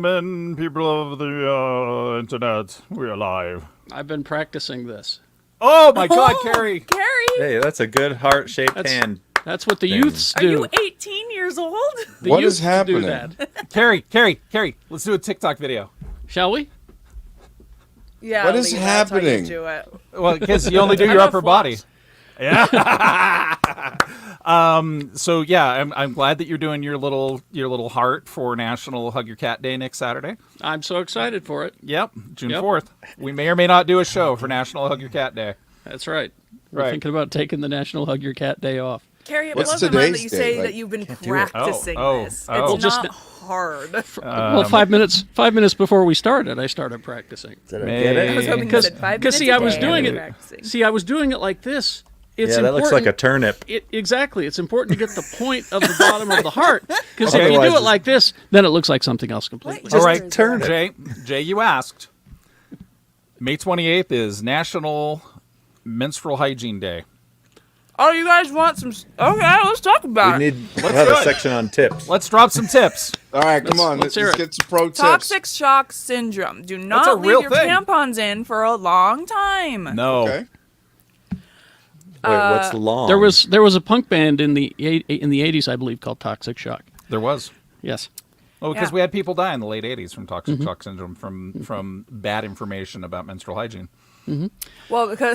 Men, people of the internet, we're live. I've been practicing this. Oh my God, Carrie! Carrie! Hey, that's a good heart-shaped hand. That's what the thing. youths Are do. you 18 years old? The What youths is happening? Do that. Carrie, let's do a TikTok video. Shall we? Yeah. What is Lee, that's how you happening? do it. Well, because you only do your I'm upper a body. flops. Yeah. So yeah, I'm glad that you're doing your little heart for National Hug Your Cat Day next Saturday. I'm so excited for it. Yep, June Yep. 4th. We may or may not do a show for National Hug Your Cat Day. That's right. We're Right. thinking about taking the National Hug Your Cat Day off. Carrie, it What's blows my mind that today's you date? say Like, that you've been can't do it. practicing Oh, this. oh. It's Well, just- not hard. Well, 5 minutes before we started, I started practicing. Did I May- get I it? was hoping you Because said 5 minutes see, I was a day doing of it. practicing. See, I was doing it like this. It's Yeah, that important. looks like a turnip. Exactly. It's important to get the point of the bottom of the heart. Because if you Otherwise do it it's- like this, then it looks like something else completely. All right, turn it. Jay, you asked. May 28th is National Menstrual Hygiene Day. Oh, you guys want some... Okay, let's talk We about it. need to have do a it. section on tips. Let's drop some tips. All right, come on. let's Let's hear it. get some pro tips. Toxic shock syndrome. Do a not real leave your thing. tampons in for a long time. No. Okay. Wait, what's long? There was a punk band in the 80s, I believe, called Toxic Shock. There was. Yes. Well, because Yeah. we had people die in the late 80s from toxic shock syndrome from bad information about menstrual hygiene. Well, if we're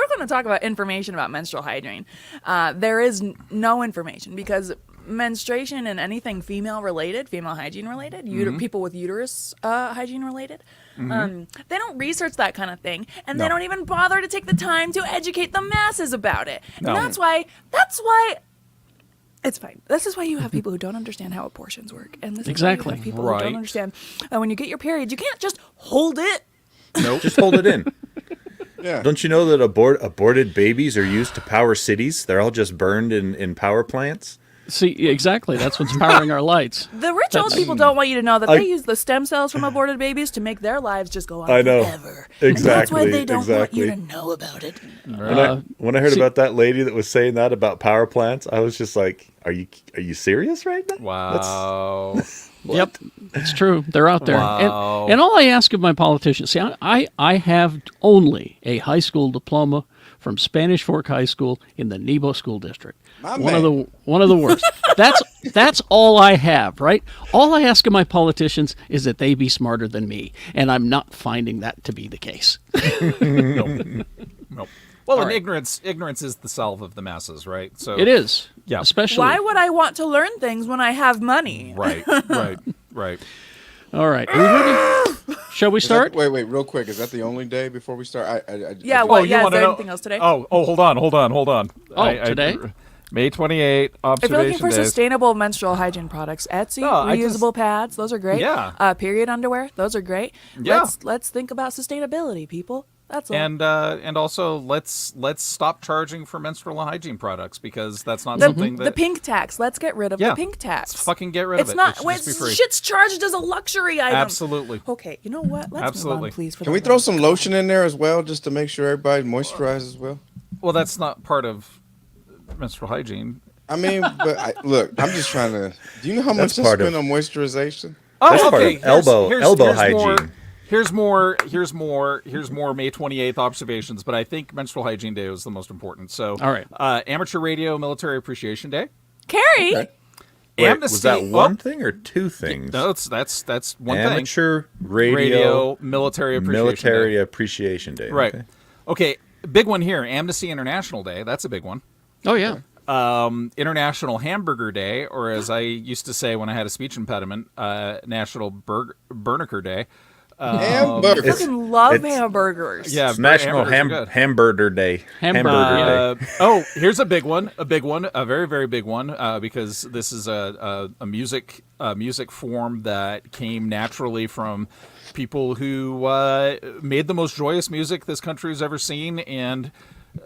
going to talk about information about menstrual hygiene, there is no information because menstruation and anything female related, female hygiene related, people with uterus hygiene related, they don't research that kind of thing, and they No. don't even bother to take the time to educate the masses about it. No. And that's why. It's fine. This is why you have people who don't understand how abortions work, and this is Exactly. why you have people who Right. don't understand when you get your period, you can't just hold it. Nope. Just hold it in. Yeah. Don't you know that aborted babies are used to power cities? They're all just burned in power plants. See, exactly. That's what's powering our lights. The rich old people don't want you to know that they use the stem cells from aborted babies to make their lives just go on I know. forever. And that's why Exactly, they don't want you to exactly. know about it. When I heard about that lady that was saying that about power plants, I was just like, "Are you serious right now?" Wow. Yep, it's true. They're out there. Wow. And all I ask of my politicians, see, I have only a high school diploma from Spanish Fork High School in the Nebo School District. My One man. of the worst. That's all I have, right? All I ask of my politicians is that they be smarter than me, and I'm not finding that to be the case. Nope. Well, All and right. ignorance is the salve of the masses, right? So It is. Yeah. Especially. Why would I want to learn things when I have money? Right. Right. All right. Are we ready? Shall we Is that- start? wait, real quick. Is that the only day before we start? Yeah, I- well, you yeah, is wanna there know- anything else today? Oh, hold on. Today? May 28th, If you're looking observation for days. sustainable menstrual hygiene products, Etsy, No, I just- reusable pads, those are great. Yeah. Period underwear, those are great. Yeah. Let's think about sustainability, people. That's all. And also let's stop charging for menstrual hygiene products because that's not the, something that the pink tax. Let's get rid of Yeah. the pink tax. Let's fucking get rid of It's it. not. It should Wait, just be free. shit's charged as a luxury item. Absolutely. Okay, you know what? Let's Absolutely. move on, please. For Can the we throw love some of lotion in there as well, just to make sure everybody moisturizes well? Well, that's not part of menstrual hygiene. I mean, look, I'm just trying to. Do you know how much That's I part spend of- on moisturization? Oh, That's part of elbow hygiene. Here's more May 28th observations, but I think menstrual hygiene day was the most important. So, All right. Amateur Radio Military Appreciation Day. Carrie. Okay. Wait, Amnesty. was that one thing or two things? No, that's one thing. Amateur radio, Radio Military Appreciation military Day. appreciation day. Right. Okay. Okay, big one here. Amnesty International Day. That's a big one. Oh, yeah. International Hamburger Day, or as I used to say when I had a speech impediment, National Berniker Day. Hamburger. I fucking love it's- hamburgers. Yeah, It's National hamburgers are good. Hamburger Day. Hamburger Day. Here's a big one, a very, very big one, because this is a music form that came naturally from people who made the most joyous music this country has ever seen, and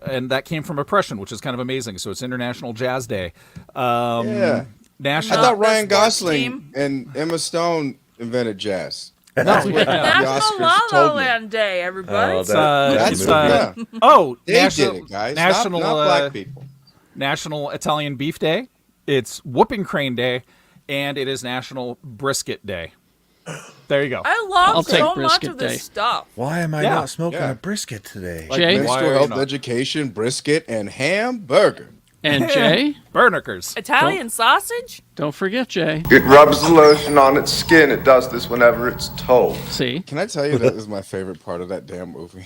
that came from oppression, which is kind of amazing. So it's International Jazz Day. Yeah. I National. thought Ryan the sports Gosling team. and Emma Stone invented jazz. No, National Oscars La told La me. Land Day, everybody. Oh, It's, That's that yeah. oh, They did it, guys. National, not black people. National Italian Beef Day. It's Whooping Crane Day, and it is National Brisket Day. There you go. I love I'll take so much brisket of this day. stuff. Why am I Yeah. not smoking Yeah. a brisket today? Like, Jay? why are Menstrual you health not? education, brisket, and hamburger. And Jay, Burnikers. Italian sausage? don't forget Jay. It rubs the lotion on its skin. It does this whenever it's told. See, Can I tell you that is my favorite part of that damn movie?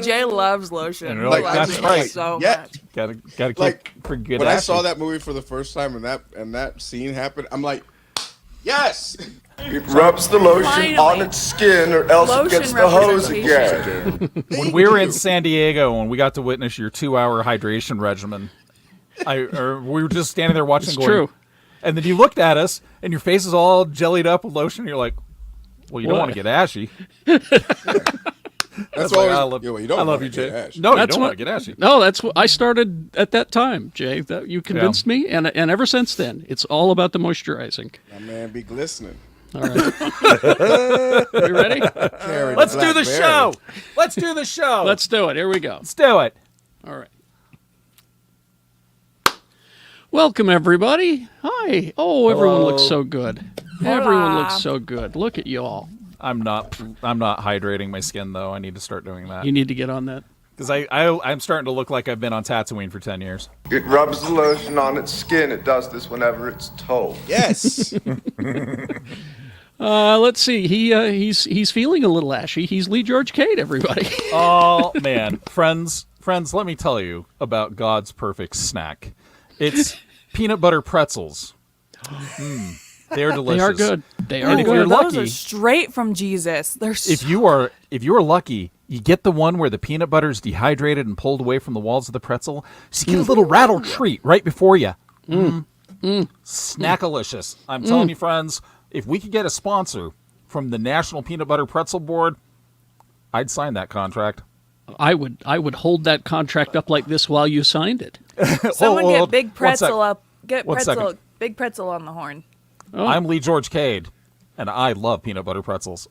Jay loves lotion. And He you're like, loves that's it right. so Yeah. much. Gotta keep Like, for good. When I Ashley. saw that movie for the first time and that scene happened, I'm like, yes. It rubs the lotion Finally. on its skin or else it Lotion gets the hose representation. again. when we were in San Diego and we got to witness your 2-hour hydration regimen, we were just standing there watching. it's going, true. And then you looked at us, and your face is all jellied up with lotion. And you're like, "Well, you don't What? want to get ashy." That's Like, always, I love, you I don't love wanna you, get Jay. ashy. No, you That's don't what- want to get ashy. No, that's what I started at that time, Jay. That you convinced me, and ever since then, it's all about the moisturizing. My man be glistening. All right, you ready? Carry Let's do the blackberry. show. Let's do the show. Let's do it. Here we go. Let's do it. All right. Welcome, everybody. Hi. Oh, everyone looks so good. Everyone Hola. looks so good. Look at you all. I'm not hydrating my skin though. I need to start doing that You need to get on that. because I'm starting to look like I've been on Tatooine for 10 years. It rubs the lotion on its skin. It does this whenever it's told. Yes. Let's see. He's feeling a little ashy. He's Lee George Cade, everybody. Oh man, friends, let me tell you about God's perfect snack. It's peanut butter pretzels. They're delicious. They are good. They are And if good. you're Those lucky- are straight from Jesus. They're If you are lucky, you get the one where the peanut butter is dehydrated and pulled away from the walls of the pretzel. So you get a little rattle treat right before you. Snackalicious. I'm telling you, friends, if we could get a sponsor from the National Peanut Butter Pretzel Board, I'd sign that contract. I would hold that contract up like this while you signed it. Someone Hold- get big one sec. pretzel up. Get One pretzel. second. Big pretzel on the horn. I'm Lee George Cade, and I love peanut butter pretzels.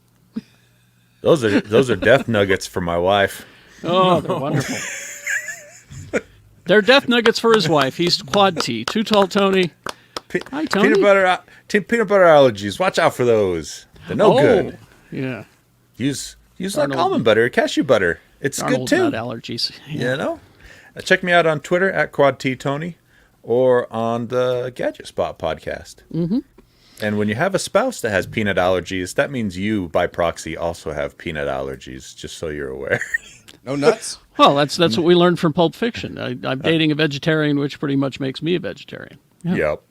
Those are death nuggets for my wife. Oh, they're wonderful. They're death nuggets for his wife. He's quad T. Too tall, Tony. Hi, Tony. Peanut butter allergies. Watch out for those. They're no good. Yeah. Use like Arnold- almond butter, cashew butter. It's Arnold good too. nut allergies. You know. Check me out on Twitter at QuadTTony or on the Gadget Spot podcast. Mm-hmm. And when you have a spouse that has peanut allergies, that means you, by proxy, also have peanut allergies. Just so you're aware. No nuts. Well, that's what we learned from Pulp Fiction. I'm dating a vegetarian, which pretty much makes me a vegetarian. Yep.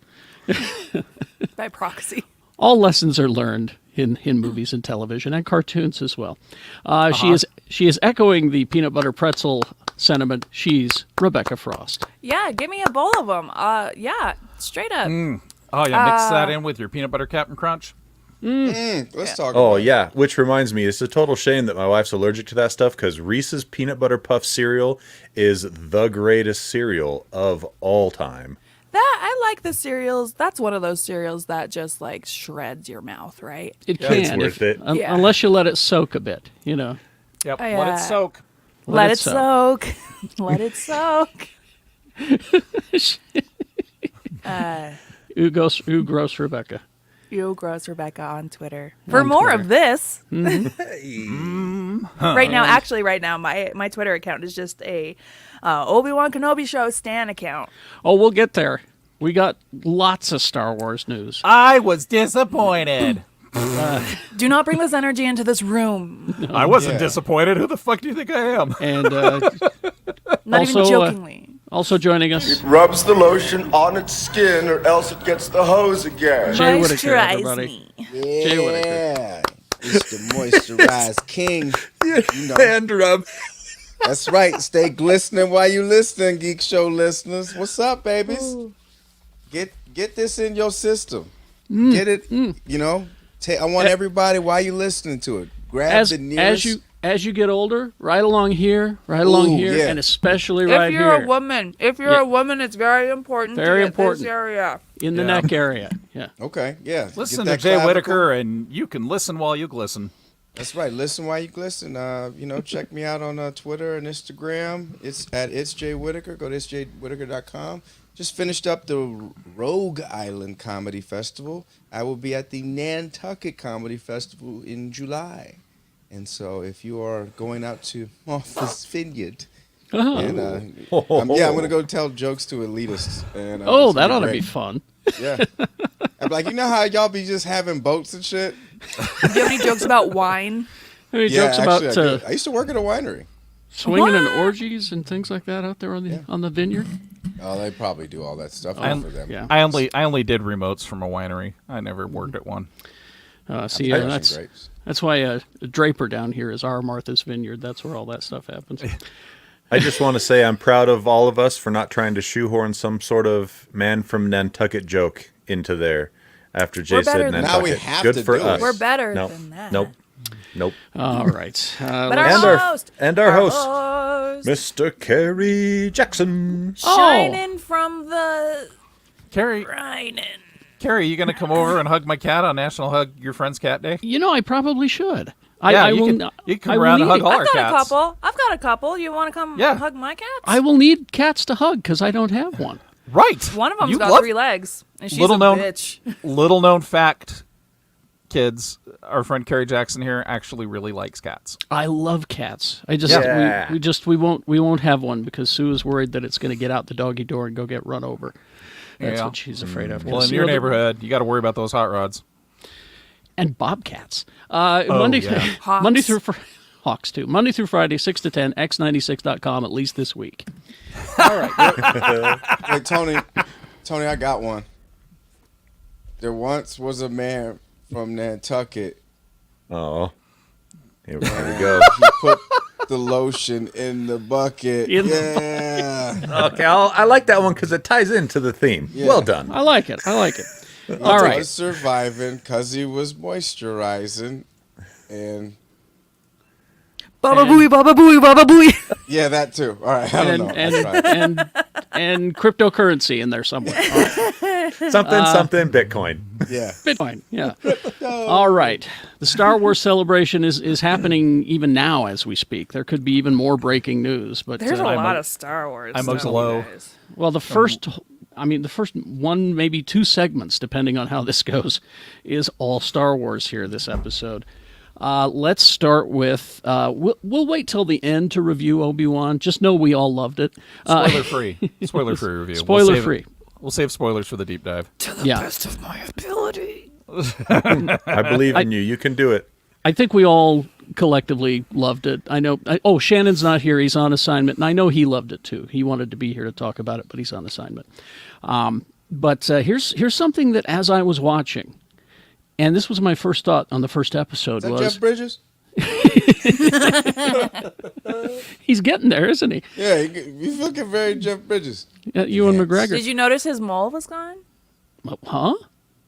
By proxy. All lessons are learned in movies and television and cartoons as well. She is echoing the peanut butter pretzel sentiment. She's Rebecca Frost. Yeah, give me a bowl of them. Yeah, straight up. Oh yeah, mix that in with your peanut butter Captain Crunch. Let's talk Oh, about it. yeah. Which reminds me, it's a total shame that my wife's allergic to that stuff because Reese's Peanut Butter Puff cereal is the greatest cereal of all time. That I like the cereals. That's one of those cereals that just like shreds your mouth, right? It Yeah, can, it's worth it. Yeah. unless you let it soak a bit. You know, Yep, Oh, let yeah. it soak. Let it it soak. Let it soak. Ooh, gross Rebecca. You gross Rebecca on Twitter. For more of this. Right now, my Twitter account is just a Obi-Wan Kenobi show stan account. Oh, we'll get there. We got lots of Star Wars news. I was disappointed. Do not bring this energy into this room. I wasn't Yeah. disappointed. Who the fuck do you think I am? And Not Also, even jokingly. also joining us, Rubs the lotion on its skin or else it gets the hose again. Jay Whittaker, Moisturize everybody. me. Jay Whittaker. Yeah. It's the moisturized king. You know. Hand rub. That's right. Stay glistening while you listening, Geek Show listeners. What's up, babies? Get this in your system. Get it. You know. I want everybody while you listening to it. Grab the nearest. As you get older, right along here, Ooh, yeah. and especially right If you're here a woman, it's very important. Very to get important. This area. in the Yeah. neck area. Yeah. Okay, yeah. Listen Get to that Jay clavicle. Whittaker, and you can listen while you glisten. That's right. Listen while you glisten. Check me out on Twitter and Instagram. It's at It's Jay Whittaker. Go to itsjaywhitaker.com. just finished up the Rogue Island Comedy Festival. I will be at the Nantucket Comedy Festival in July. And so if you are going out to Martha's Vineyard, and I'm going to go tell jokes to elitists. And, that ought to be fun. Yeah. I'm like, you know how y'all be just having boats and shit? Do you have any jokes about wine? Any jokes actually, about I used to work at a winery. swinging and orgies and things like that out there on the vineyard? Oh, they probably do all that stuff for them. Yeah. I only did remotes from a winery. I never worked at one. That's why Draper down here is our Martha's Vineyard. That's where all that stuff happens. I just want to say I'm proud of all of us for not trying to shoehorn some sort of man from Nantucket joke into there after Jay said Nantucket. Now we have Good to for do it. us. We're better than that. Nope. All right. But our host, Mr. Kerry Jackson. shining from the Carrie, shining. Carrie, you gonna come over and hug my cat on National Hug Your Friend's Cat Day? I probably should. You can come around and hug all our cats. I've got a couple. You want to come hug my cats? I will need cats to hug because I don't have one. Right. One of them's You got love- 3 legs, and she's Little a known- bitch. Little known fact, kids, our friend Carrie Jackson here actually really likes cats. I love cats. I just Yeah. we won't have one because Sue is worried that it's going to get out the doggy door and go get run over. That's Yeah. what she's afraid of. Well, in your neighborhood, you got to worry about those hot rods. And bobcats. Monday through Hawks too. Monday through Friday, 6 to 10, x96.com, at least this week. All right. Hey, Tony, I got one. There once was a man from Nantucket. Oh. Here we go. He put the lotion in the bucket. Okay, I like that one because it ties into the theme. Yeah. Well done. I like it. All He right. was surviving because he was moisturizing. And Baba booey, baba booey, baba booey. yeah, that too. All right. I don't know. And cryptocurrency in there somewhere. All right. Something Bitcoin. Yeah. Bitcoin, yeah. All right. The Star Wars celebration is happening even now as we speak. There could be even more breaking news, but There's a lot of Star Wars. I'm stuff, aglow. guys. well, the first one, maybe 2 segments, depending on how this goes, is all Star Wars here this episode. Let's start with. We'll wait till the end to review Obi-Wan. Just know we all loved it. Spoiler-free. Spoiler-free review. Spoiler-free. We'll save spoilers for the deep dive. To the best of my ability. I believe in you. You can do it. I think we all collectively loved it. I know. Shannon's not here. He's on assignment, and I know he loved it too. He wanted to be here to talk about it, but he's on assignment. But here's something that as I was watching, and this was my first thought on the first episode. Is that was Jeff Bridges? he's getting there, isn't he? Yeah, he's looking very Jeff Bridges. Ewan McGregor. Did you notice his mole was gone? Huh?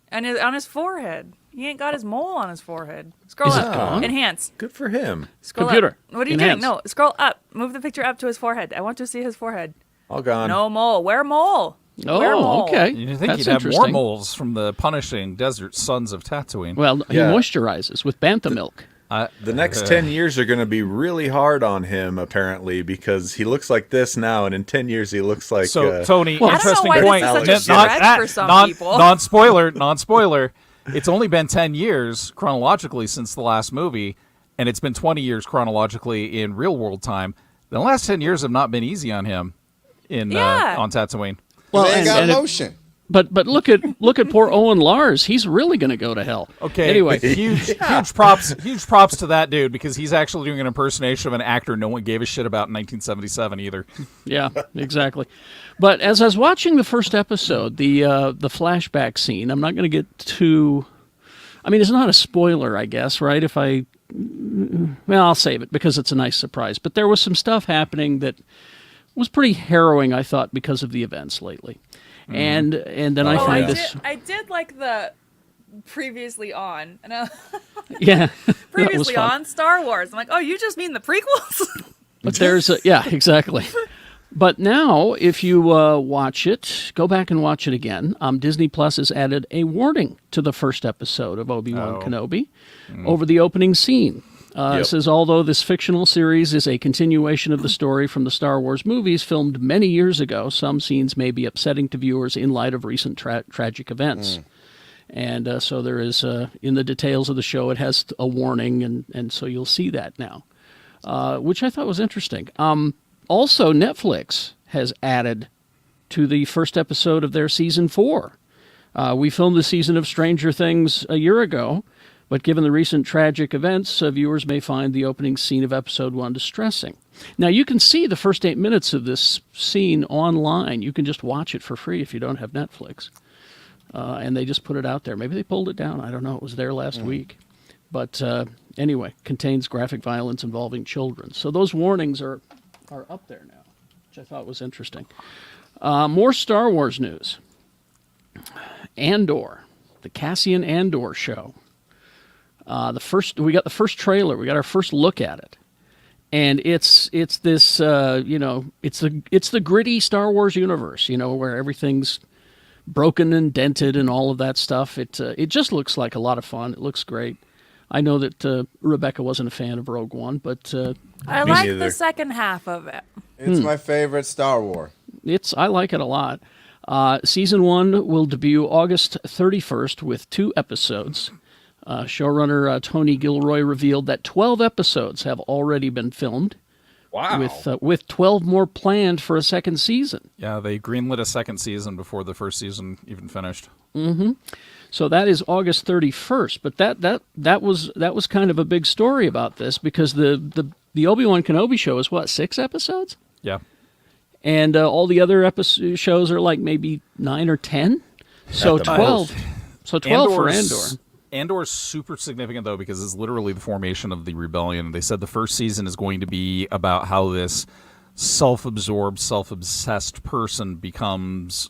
And on his forehead. He ain't got his mole on his forehead. Scroll Is it up. gone? Enhance. Good for him. Scroll Computer. up. What are you Enhance. doing? No, scroll up. Move the picture up to his forehead. I want to see his forehead. All gone. No mole. Where mole? Where Oh, mole? okay. You think That's you'd have more interesting. moles from the punishing desert sons of Tatooine? Well, he Yeah. moisturizes with bantha milk. The next 10 years are going to be really hard on him, apparently, because he looks like this now, and in 10 years he looks like... So, Tony, Well, I don't know interesting why point. this is such a Not- stretch for some people. Non-spoiler. It's only been 10 years chronologically since the last movie, and it's been 20 years chronologically in real-world time. The last 10 years have not been easy on him on Tatooine. Well, they and- ain't got and it- lotion. But look at poor Owen Lars. He's really going to go to hell. Okay. Anyway, huge props to that dude because he's actually doing an impersonation of an actor no one gave a shit about in 1977 either. yeah, exactly. But as I was watching the first episode, the flashback scene, I'm not going to get too. I mean, it's not a spoiler, I guess, right? I'll save it because it's a nice surprise. But there was some stuff happening that was pretty harrowing, I thought, because of the events lately. And then I find this. I did like the previously on. Yeah, that was Previously fun. on Star Wars. I'm like, oh, you just mean the prequels? But there's exactly. But now, if you watch it, go back and watch it again. Disney Plus has added a warning to the first episode of Obi-Wan Kenobi over the opening scene. It says, although this fictional series is a continuation of the story from the Star Wars movies filmed many years ago, some scenes may be upsetting to viewers in light of recent tragic events. And so there is, in the details of the show, it has a warning, and so you'll see that now, which I thought was interesting. Also, Netflix has added to the first episode of their season 4. We filmed the season of Stranger Things a year ago, but given the recent tragic events, viewers may find the opening scene of episode 1 distressing. Now, you can see the first 8 minutes of this scene online. You can just watch it for free if you don't have Netflix. And they just put it out there. Maybe they pulled it down. I don't know. It was there last week. But anyway, contains graphic violence involving children. So those warnings are up there now, which I thought was interesting. More Star Wars news. Andor, the Cassian Andor show. We got the first trailer. We got our first look at it, and it's this it's the gritty Star Wars universe, where everything's broken and dented and all of that stuff. It just looks like a lot of fun. It looks great. I know that Rebecca wasn't a fan of Rogue One, but I like the second half of it. It's my favorite Star Wars. I like it a lot. Season 1 will debut August 31st with 2 episodes. Showrunner Tony Gilroy revealed that 12 episodes have already been filmed. Wow. With 12 more planned for a second season. Yeah, they greenlit a second season before the first season even finished. Mm-hmm. So that is August 31st. But that was kind of a big story about this, because the Obi-Wan Kenobi show is 6 episodes? Yeah. And all the other shows are like maybe 9 or 10. So 12. So 12 for Andor. Andor's super significant, though, because it's literally the formation of the rebellion. They said the first season is going to be about how this self-absorbed, self-obsessed person becomes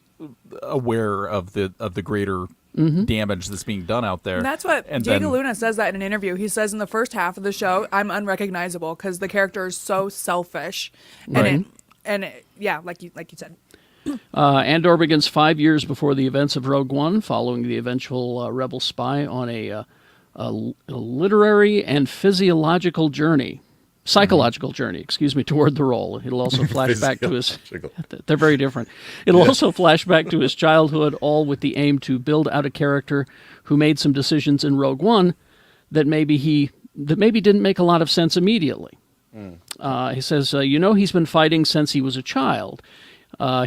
aware of the greater damage that's being done out there. And that's what Diego Luna says that in an interview. He says in the first half of the show, I'm unrecognizable because the character is so selfish. Right. Yeah, like you said. Andor begins 5 years before the events of Rogue One, following the eventual rebel spy on a literary and psychological journey, toward the role. It'll also flash back to his... They're very different. It'll also flash back to his childhood, all with the aim to build out a character who made some decisions in Rogue One that maybe didn't make a lot of sense immediately. He says, he's been fighting since he was a child.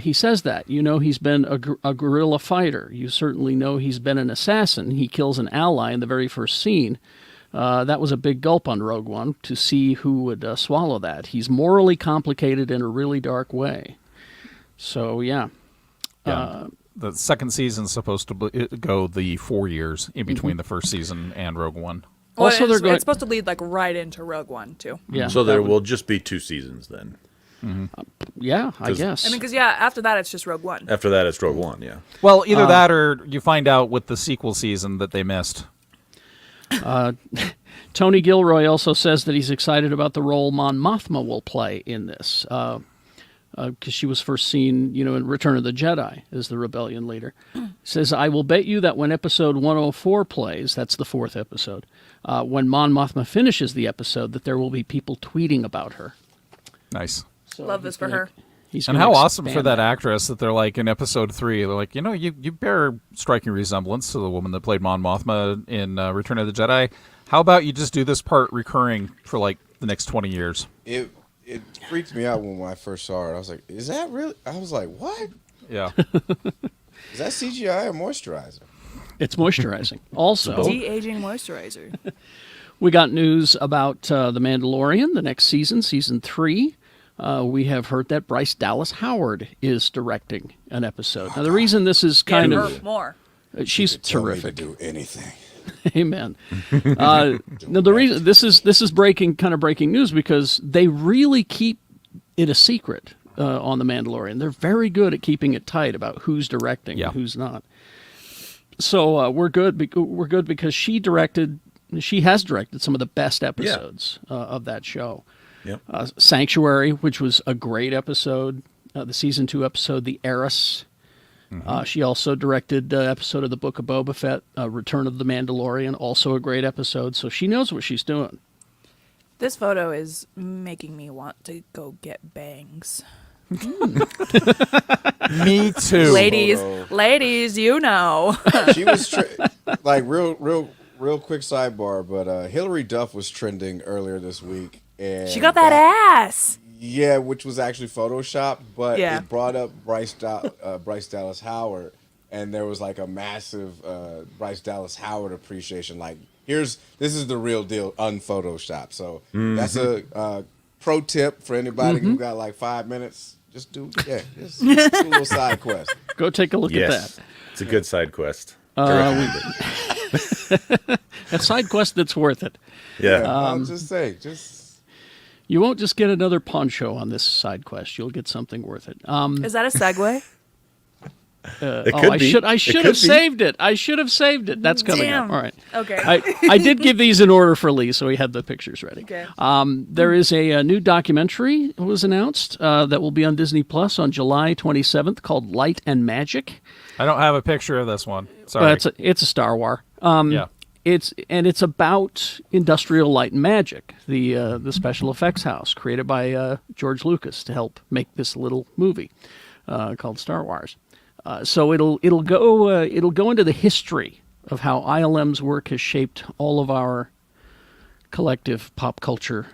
He says that. He's been a guerrilla fighter. You certainly know he's been an assassin. He kills an ally in the very first scene. That was a big gulp on Rogue One to see who would swallow that. He's morally complicated in a really dark way. So, yeah. The second season's supposed to go the 4 years in between the first season and Rogue One. Well, also, it's supposed to lead right into Rogue One, too. Yeah. So there will just be 2 seasons then. Mm-hmm. Yeah, I guess. Because after that it's just Rogue One. After that it's Rogue One, yeah. Well, either that or you find out with the sequel season that they missed. Tony Gilroy also says that he's excited about the role Mon Mothma will play in this, because she was first seen, in Return of the Jedi as the rebellion leader. Says, I will bet you that when episode 104 plays, that's the 4th episode, when Mon Mothma finishes the episode, that there will be people tweeting about her. Nice. So love this for her. And how awesome for that actress that they're like in episode 3, they're like, you bear striking resemblance to the woman that played Mon Mothma in Return of the Jedi. How about you just do this part recurring for the next 20 years? It freaked me out when I first saw it. I was like, is that really? I was like, what? Yeah. Is that CGI or moisturizer? It's moisturizing. Also, de-aging moisturizer. We got news about The Mandalorian, the next season, season 3. We have heard that Bryce Dallas Howard is directing an episode. Now, the reason this is kind of... more. She's terrific. Do anything. Amen. Now, the reason this is breaking news because they really keep it a secret on The Mandalorian. They're very good at keeping it tight about who's directing and who's not. So we're good. We're good because she has directed some of the best episodes of that show. Yep. Sanctuary, which was a great episode, the season 2 episode, The Heiress. She also directed an episode of the Book of Boba Fett, Return of the Mandalorian, also a great episode. So she knows what she's doing. This photo is making me want to go get bangs. Me too. Ladies, you know. She was like real quick sidebar, but Hillary Duff was trending earlier this week, and She got that ass. yeah, which was actually photoshopped, but Yeah. it brought up Bryce Dallas Howard, and there was like a massive Bryce Dallas Howard appreciation. Like, this is the real deal, unphotoshopped. So that's a pro tip for anybody who got like 5 minutes. Just do a little side quest. Go take a look at that. It's a good side quest. That side quest that's worth it. Yeah. I'll just say, You won't just get another poncho on this side quest. You'll get something worth it. Is that a segue? It could be. I should have saved it. I should have saved it. That's coming Damn. up. All right. Okay. I did give these in order for Lee, so he had the pictures ready. Okay. There is a new documentary that was announced that will be on Disney Plus on July 27th called Light and Magic. I don't have a picture of this one. Sorry. It's a Star Wars. Yeah. It's about industrial light and magic, the special effects house created by George Lucas to help make this little movie called Star Wars. So it'll go into the history of how ILM's work has shaped all of our collective pop culture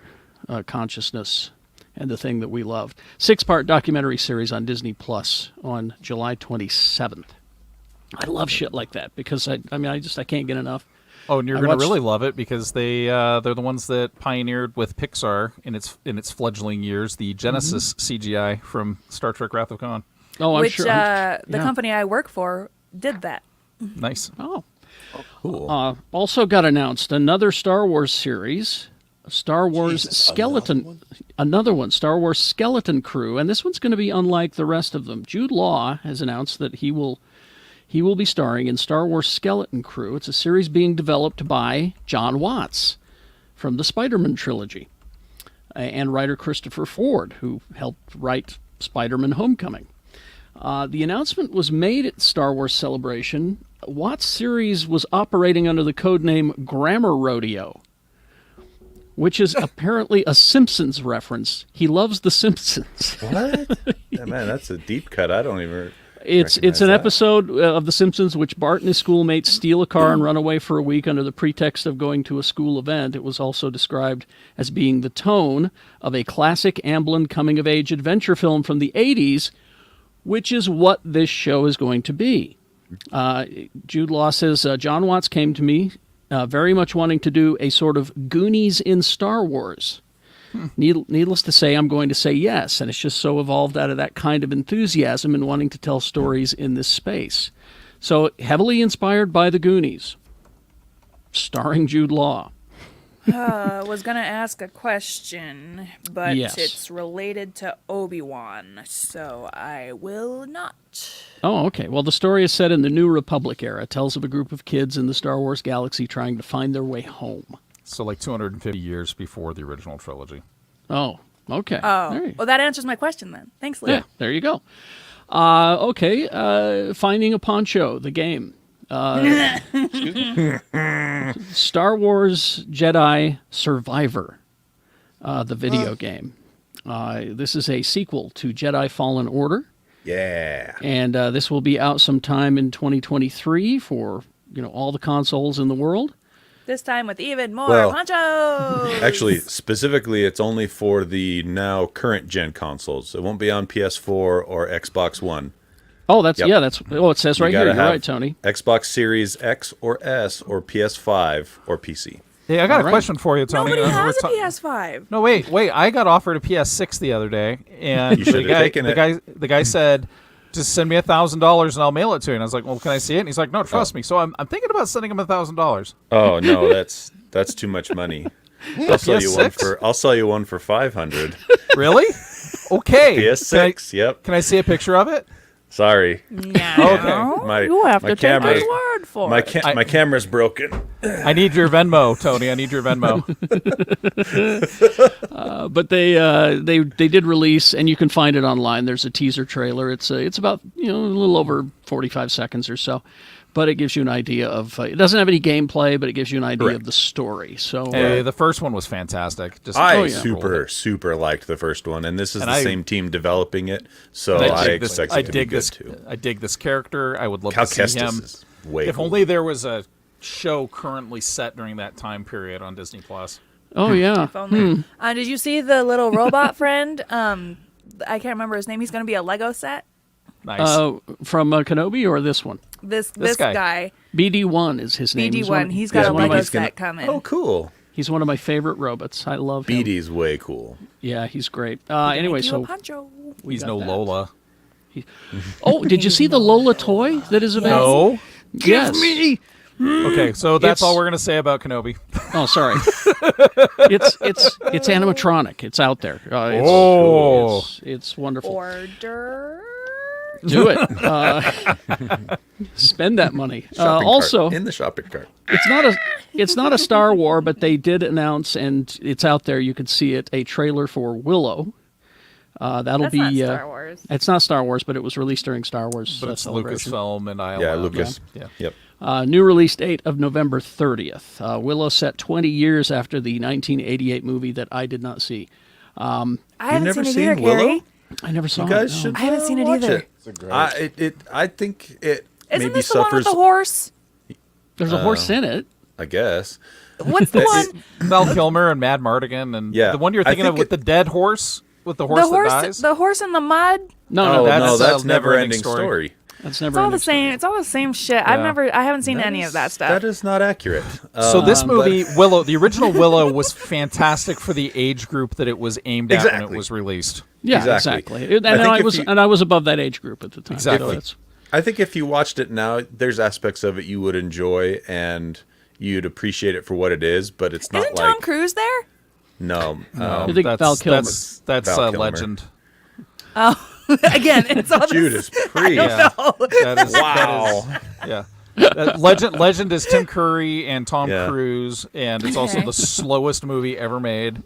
consciousness and the thing that we love. 6-part documentary series on Disney Plus on July 27th. I love shit like that because I can't get enough. Oh, and you're going to really love it because they're the ones that pioneered with Pixar in its fledgling years the Genesis CGI from Star Trek: Wrath of Khan. Oh, I'm sure. The company I work for did that. Nice. Oh, Cool. also got announced another Star Wars series, Star Wars Skeleton. Another one, Star Wars Skeleton Crew, and this one's going to be unlike the rest of them. Jude Law has announced that he will be starring in Star Wars Skeleton Crew. It's a series being developed by John Watts from the Spider-Man trilogy and writer Christopher Ford, who helped write Spider-Man Homecoming. The announcement was made at Star Wars Celebration. Watts' series was operating under the codename Grammar Rodeo, which is apparently a Simpsons reference. He loves The Simpsons. What? Yeah, man, that's a deep cut. I don't even. It's an episode of The Simpsons which Bart and his schoolmates steal a car and run away for a week under the pretext of going to a school event. It was also described as being the tone of a classic Amblin coming-of-age adventure film from the 80s, which is what this show is going to be. Jude Law says, John Watts came to me very much wanting to do a sort of Goonies in Star Wars. Needless to say, I'm going to say yes, and it's just so evolved out of that kind of enthusiasm and wanting to tell stories in this space. So, heavily inspired by the Goonies, starring Jude Law. Was going to ask a question, but Yes. it's related to Obi-Wan, so I will not. Oh, okay. Well, the story is set in the New Republic era. It tells of a group of kids in the Star Wars galaxy trying to find their way home. So like 250 years before the original trilogy. Oh, okay. Oh, well, that answers my question then. Thanks, Lee. Yeah, there you go. Okay, Finding a Poncho, the game. Star Wars Jedi Survivor, the video game. This is a sequel to Jedi Fallen Order. Yeah. And this will be out sometime in 2023 for all the consoles in the world. This time with even more Well, ponchos. Actually, specifically, it's only for the now current gen consoles. It won't be on PS4 or Xbox One. Oh, that's Yep. yeah. That's it says right here. gotta You're have right, Tony. Xbox Series X or S or PS5 or PC. Hey, I got All a right. question for you, Tony. Nobody has a We're PS5. No, wait. I got offered a PS6 the other day, and You should have taken it. The guy said, "Just send me $1,000 and I'll mail it to you." And I was like, "Well, can I see it?" And he's like, "No, trust me." So I'm thinking about sending him $1,000. Oh no, that's too much money. I'll sell you one PS6? I'll sell you one for $500. Really? Okay. PS6. Yep. Can I see a picture of it? Sorry. No, My- you have my to take camera- his word for My it. my camera's broken. I need your Venmo, Tony. I need your Venmo. But they did release, and you can find it online. There's a teaser trailer. It's about a little over 45 seconds or so. but it gives you an idea of. It doesn't have any gameplay, but it gives you an idea Correct. of the story. So Hey, the first one was fantastic. Just I yeah. super liked the first one, and this is And the I- same team developing it, so I I dig this. expect I it to be dig good this. too. I dig this character. I would love Cal to see him. Kestis is way If cool. only there was a show currently set during that time period on Disney Plus. oh yeah, If only. Did you see the little robot friend? I can't remember his name. He's going to be a Lego set. Nice. From Kenobi or this one. This guy. guy, BD1 is his name. BD1. He's got he's a one of Lego my, set coming. Oh, cool. he's one of my favorite robots. I love him. BD's way cool. Yeah, he's great. Anyway, Make you a so poncho. we He's got no that. Lola. Oh, did you see the Lola toy that is available? No. Yes. Me. Okay, so that's It's- all we're gonna say about Kenobi. Oh, sorry. it's animatronic. It's out there. It's wonderful. Order. Do it. Spend that money. Shopping Also, cart. In the shopping cart. it's not a Star Wars, but they did announce, and it's out there. You can see it. A trailer for Willow. That'll That's be not Star Wars. It's not Star Wars, but it was released during Star Wars. But it's Celebration. Lucasfilm and ILM. Yeah, Lucas. Yeah. Yep. New release date of November 30th. Willow set 20 years after the 1988 movie that I did not see. I You've haven't never seen it seen either, Willow? Carrie. I never saw You guys it. no. should I haven't seen it watch either. It. It's a great. I think it Isn't maybe this the one suffers. with the horse? There's a horse in it. I guess. What's the one? Val Kilmer and Mad Mardigan and Yeah, the one you're I thinking of think with the dead horse, with the horse that dies. The horse in the mud. No, Oh, that's no, a that's never-ending never-ending story. that's It's never. all the same. It's all the same shit. I haven't seen any of that stuff. That is not accurate. So this but- movie, Willow, the original Willow, was fantastic for the age group that it was aimed at when Exactly. it was released. Yeah, Exactly. exactly. And I think I if was you- and I was above that age group at the time. Exactly. So that's- I think if you watched it now, there's aspects of it you would enjoy and you'd appreciate it for what it is, but it's not Isn't like Tom Cruise there? no. I think Val Kilmer. That's Val Kilmer. legend. Again, it's all Judas the Priest. Yeah. That is, Wow. That is, yeah. Legend is Tim Curry and Tom Yeah. Cruise, and it's also the slowest movie ever made.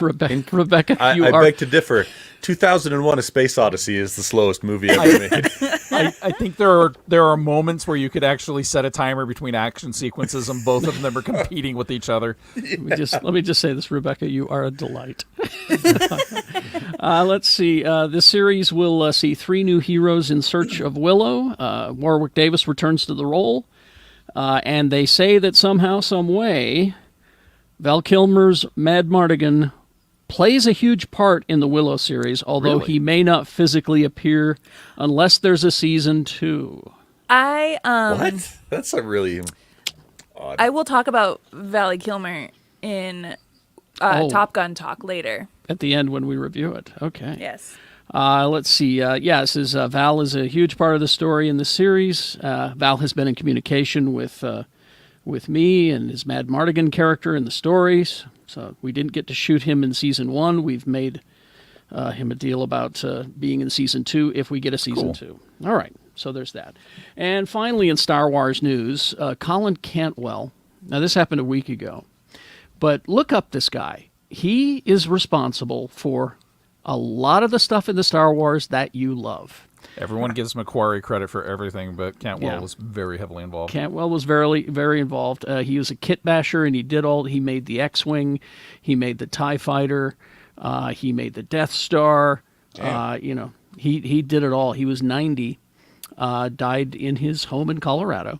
Rebecca, I you are. beg to differ. 2001: A Space Odyssey is the slowest movie ever made. I think there are moments where you could actually set a timer between action sequences, and both of them are competing with each other. Let me just say this, Rebecca, you are a delight. Let's see. This series will see 3 new heroes in search of Willow. Warwick Davis returns to the role, and they say that somehow, some way, Val Kilmer's Mad Mardigan plays a huge part in the Willow series, although Really? he may not physically appear unless there's a season 2. What? That's a really I will talk about Valley Kilmer in Top Gun talk later. At the end when we review it. Okay. Yes. Let's see. Yeah, it says Val is a huge part of the story in the series. Val has been in communication with me and his Mad Mardigan character in the stories. So we didn't get to shoot him in season 1. We've made him a deal about being in season 2 if we get a season 2. All right. So there's that. And finally, in Star Wars news, Colin Cantwell. Now, this happened a week ago. But look up this guy. He is responsible for a lot of the stuff in the Star Wars that you love. Everyone gives Macquarie credit for everything, but Cantwell Yeah. was very heavily involved. Cantwell was very, very involved. He was a kit basher, and he made the X-Wing, he made the TIE Fighter, he made the Death Star. He did it all. He was 90, died in his home in Colorado.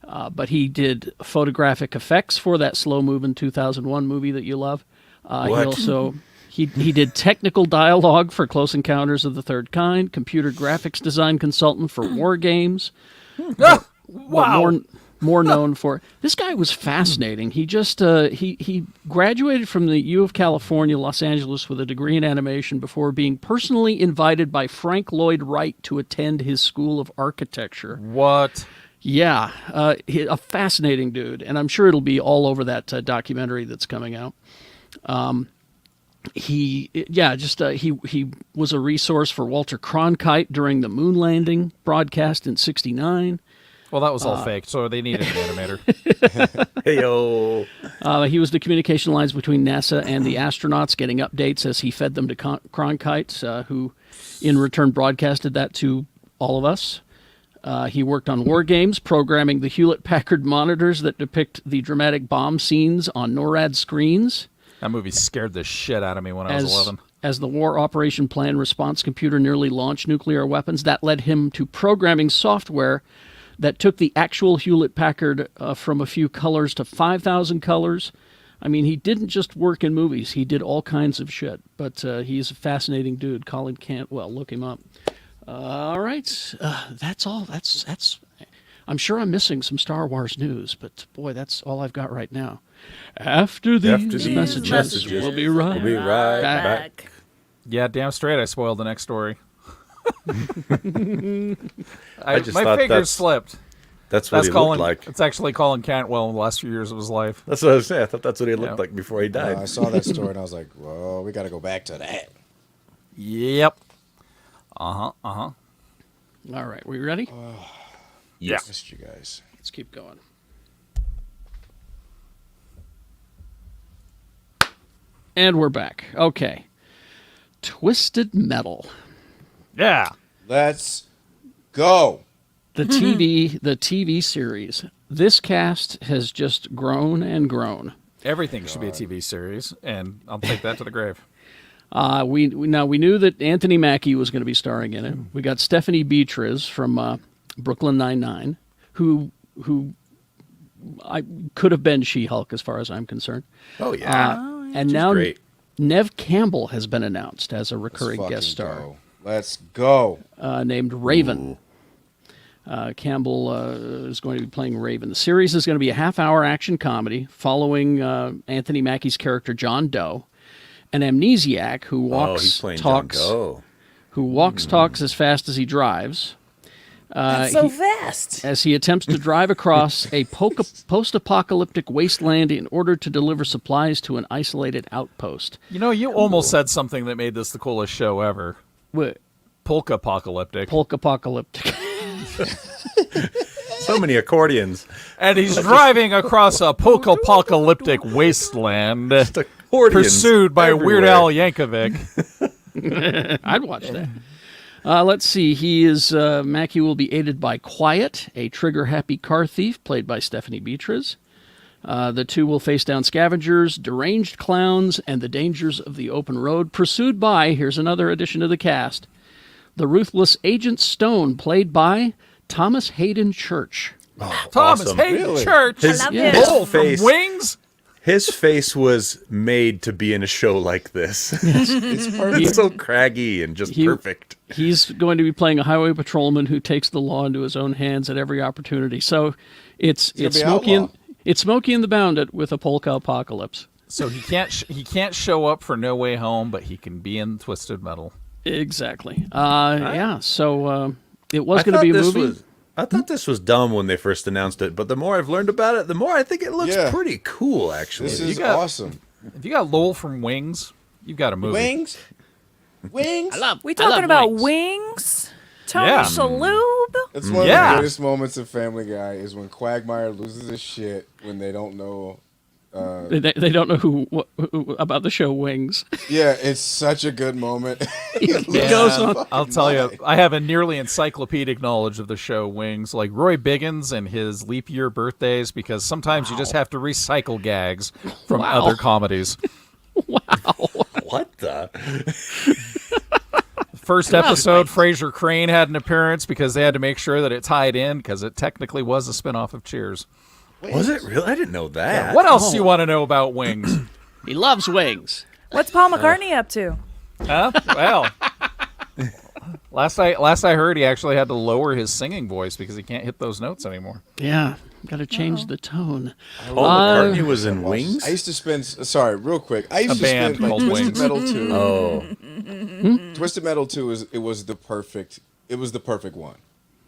But he did photographic effects for that slow-moving 2001 movie that you love. He What? also he did technical dialogue for Close Encounters of the Third Kind, computer graphics design consultant for War Games. But more known for this guy was fascinating. He just he graduated from the U of California, Los Angeles, with a degree in animation before being personally invited by Frank Lloyd Wright to attend his School of Architecture. What? Yeah, a fascinating dude, and I'm sure it'll be all over that documentary that's coming out. He was a resource for Walter Cronkite during the moon landing broadcast in '69. Well, that was all fake, so they needed an animator. Heyo. He was the communication lines between NASA and the astronauts, getting updates as he fed them to Cronkite, who in return broadcasted that to all of us. He worked on War Games, programming the Hewlett-Packard monitors that depict the dramatic bomb scenes on NORAD screens. That movie scared the shit out of me when I was 11. As the War Operation Plan Response computer nearly launched nuclear weapons, that led him to programming software that took the actual Hewlett-Packard from a few colors to 5,000 colors. I mean, he didn't just work in movies. He did all kinds of shit. But he's a fascinating dude. Colin Cantwell, look him up. All right. That's all. That's. I'm sure I'm missing some Star Wars news, but boy, that's all I've got right now. After these messages, we'll be right back. Yeah, damn straight I spoiled the next story. I just my thought fingers slipped. That's what he Colin, looked like. It's actually Colin Cantwell in the last few years of his life. That's what I was saying. I thought that's what he looked like before he died. I saw that story and I was like, well, we got to go back to that. Yep. Uh-huh. All right, we ready? Yeah. Missed you guys. Let's keep going. And we're back. Okay. Twisted Metal. Yeah. Let's go. The TV series. This cast has just grown and grown. Everything should be a TV series, and I'll take that to the grave. We knew that Anthony Mackie was going to be starring in it. We got Stephanie Beatriz from Brooklyn Nine-Nine, who I could have been She-Hulk as far as I'm concerned. Oh, yeah. And She's now great. Nev Campbell has been announced as a recurring Let's guest fucking star. go. Let's go. Named Raven. Campbell is going to be playing Raven. The series is going to be a half-hour action comedy following Anthony Mackie's character John Doe, an amnesiac who walks, talks as fast as he drives. That's so fast. As he attempts to drive across a post-apocalyptic wasteland in order to deliver supplies to an isolated outpost. You know, you almost said something that made this the coolest show ever. What? Polka-apocalyptic. Polka-apocalyptic. So many accordions. And he's driving across a polka-apocalyptic wasteland, Accordions pursued by everywhere. Weird Al Yankovic. I'd watch that. Let's see. Mackie will be aided by Quiet, a trigger-happy car thief played by Stephanie Beatriz. The two will face down scavengers, deranged clowns, and the dangers of the open road, pursued by, here's another addition to the cast, the ruthless Agent Stone, played by Thomas Hayden Church. Oh, Thomas awesome. Hayden Really? Church. I love yeah. it. Bull from face. Wings. His face was made to be in a show like this. It's perfect. It's so craggy and just perfect. He's going to be playing a highway patrolman who takes the law into his own hands at every opportunity. So it's gonna be Smokey outlaw. it's Smokey and the Bandit with a polka apocalypse. So he can't show up for No Way Home, but he can be in Twisted Metal. Exactly. Yeah. So it was going to be a movie. I thought this was dumb when they first announced it, but the more I've learned about it, the more I think it looks Yeah. pretty cool, actually. This is got- awesome. If you got Lowell from Wings, you've got a movie. Wings? Wings? We talking about wings? Tony Yeah. Shalhoub? It's one of Yeah. the greatest moments of Family Guy is when Quagmire loses his shit when they don't know. They don't know who about the show Wings. Yeah, it's such a good moment. He goes on. I'll tell you, I have a nearly encyclopedic knowledge of the show Wings, like Roy Biggins and his leap year birthdays, because sometimes you just have to recycle gags from Wow. other comedies. What the? First episode, Fraser Crane had an appearance because they had to make sure that it tied in, because it technically was a spinoff of Cheers. Was it really? I didn't know that. What else do you want to know about Wings? He loves Wings. What's Paul McCartney up to? Huh? Well, last I heard, he actually had to lower his singing voice because he can't hit those notes anymore. Yeah, got to change the tone. Paul McCartney was in Wings? I used to spend. Sorry, real quick. I used to band spend like called Twisted Wings. Metal 2. Oh. Twisted Metal 2 was the perfect one.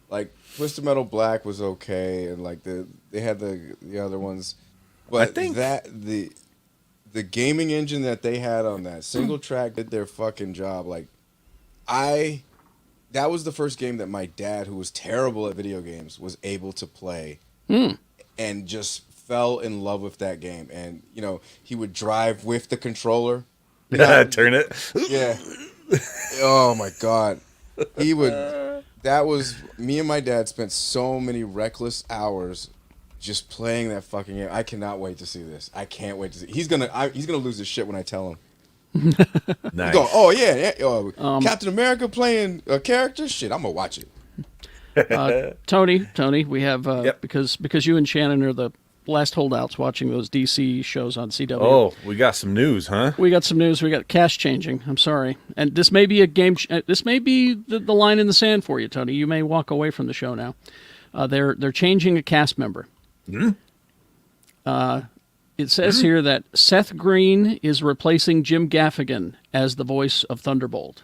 Like Twisted Metal Black was okay, and like they had the other ones, but I think that the gaming engine that they had on that single track did their fucking job. Like that was the first game that my dad, who was terrible at video games, was able to play, and just fell in love with that game. And you know, he would drive with the controller. Turn it. Yeah. Oh my God. He would. That was me and my dad spent so many reckless hours just playing that fucking game. I cannot wait to see this. I can't wait to see. He's gonna lose his shit when I tell him. Nice. He's going, oh yeah. Captain America playing a character. Shit, I'm gonna watch it. Tony, we have Yep. because you and Shannon are the last holdouts watching those DC shows on CW. Oh, we got some news, huh? We got some news. We got cash changing. I'm sorry, and this may be a game. This may be the line in the sand for you, Tony. You may walk away from the show now. They're changing a cast member. It says here that Seth Green is replacing Jim Gaffigan as the voice of Thunderbolt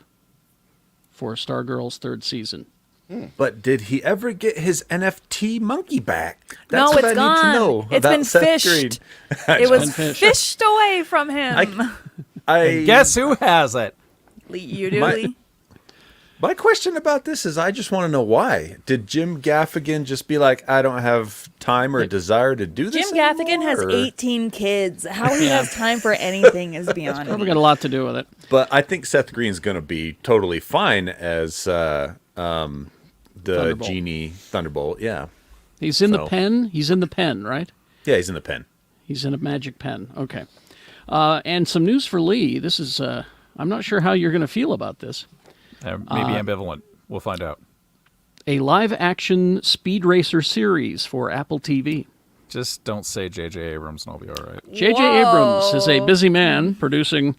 for Stargirl's third season. But did he ever get his NFT monkey back? No, That's what it's I gone. need to know It's about been Seth fished. Green. It was fished. fished away from him. I Guess who has it? You do, My- Lee? My question about this is I just want to know why. Did Jim Gaffigan just be like, I don't have time or desire to do this Jim Gaffigan has anymore? 18 kids. How he has time for anything is beyond Probably me. got a lot to do with it. But I think Seth Green's going to be totally fine as the Thunderbolt. Genie Thunderbolt. Yeah. He's in the So- pen. He's in the pen, right? Yeah, he's in the pen. He's in a magic pen. Okay. And some news for Lee. This is, I'm not sure how you're going to feel about this. Maybe ambivalent. We'll find out. A live-action Speed Racer series for Apple TV. Just don't say J.J. Abrams and I'll be all right. J.J. Abrams is a busy man producing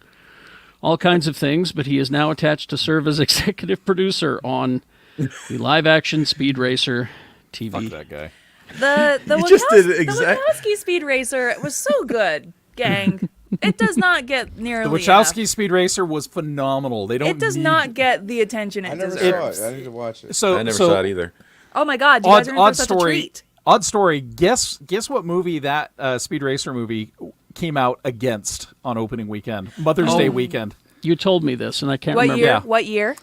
all kinds of things, but he is now attached to serve as executive producer on the live-action Speed Racer TV. Fuck that guy. The You just did the exact- Wachowski Speed Racer was so good, gang. It does not get nearly The Wachowski Speed Racer was phenomenal. They don't. It does need- not get the attention it I never deserves. saw it. I need to watch it. So I never so saw it either. Oh my God, you guys are in for Odd such a story. treat. Odd story. Guess what movie that Speed Racer movie came out against on opening weekend, Mother's Day weekend. You told me this, and I can't What remember. year? Yeah. What year?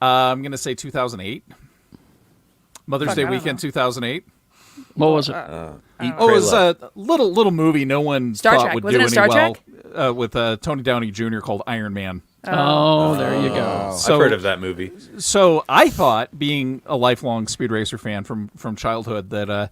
I'm gonna say 2008. Mother's Fuck, Day I don't weekend, know. 2008. What was it? Eat, Oh, Pray, it was Love. a little movie no one Star thought Trek. would Was do it in any Star well. Trek? With Tony Downey Jr. called Iron Man. Oh, there you go. So, I've heard of that movie. So I thought, being a lifelong Speed Racer fan from childhood, that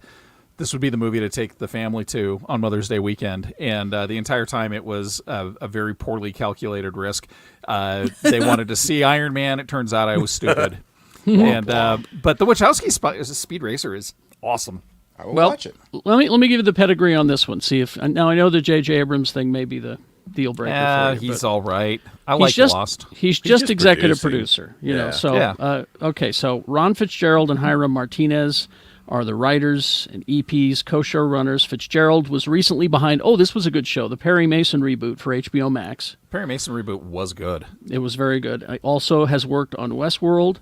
this would be the movie to take the family to on Mother's Day weekend. And the entire time it was a very poorly calculated risk. They wanted to see Iron Man. It turns out I was stupid. And but the Wachowski Speed Racer is awesome. I will Well, watch it. let me give you the pedigree on this one. See if now I know the J.J. Abrams thing may be the deal breaker for you. He's but all right. I he's like just Lost. he's just just executive producing. producer, you know. Yeah. So Yeah. okay, so Ron Fitzgerald and Hiram Martinez are the writers and EPs, co-showrunners. Fitzgerald was recently behind. Oh, this was a good show, the Perry Mason reboot for HBO Max. Perry Mason reboot was good. It was very good. He also has worked on Westworld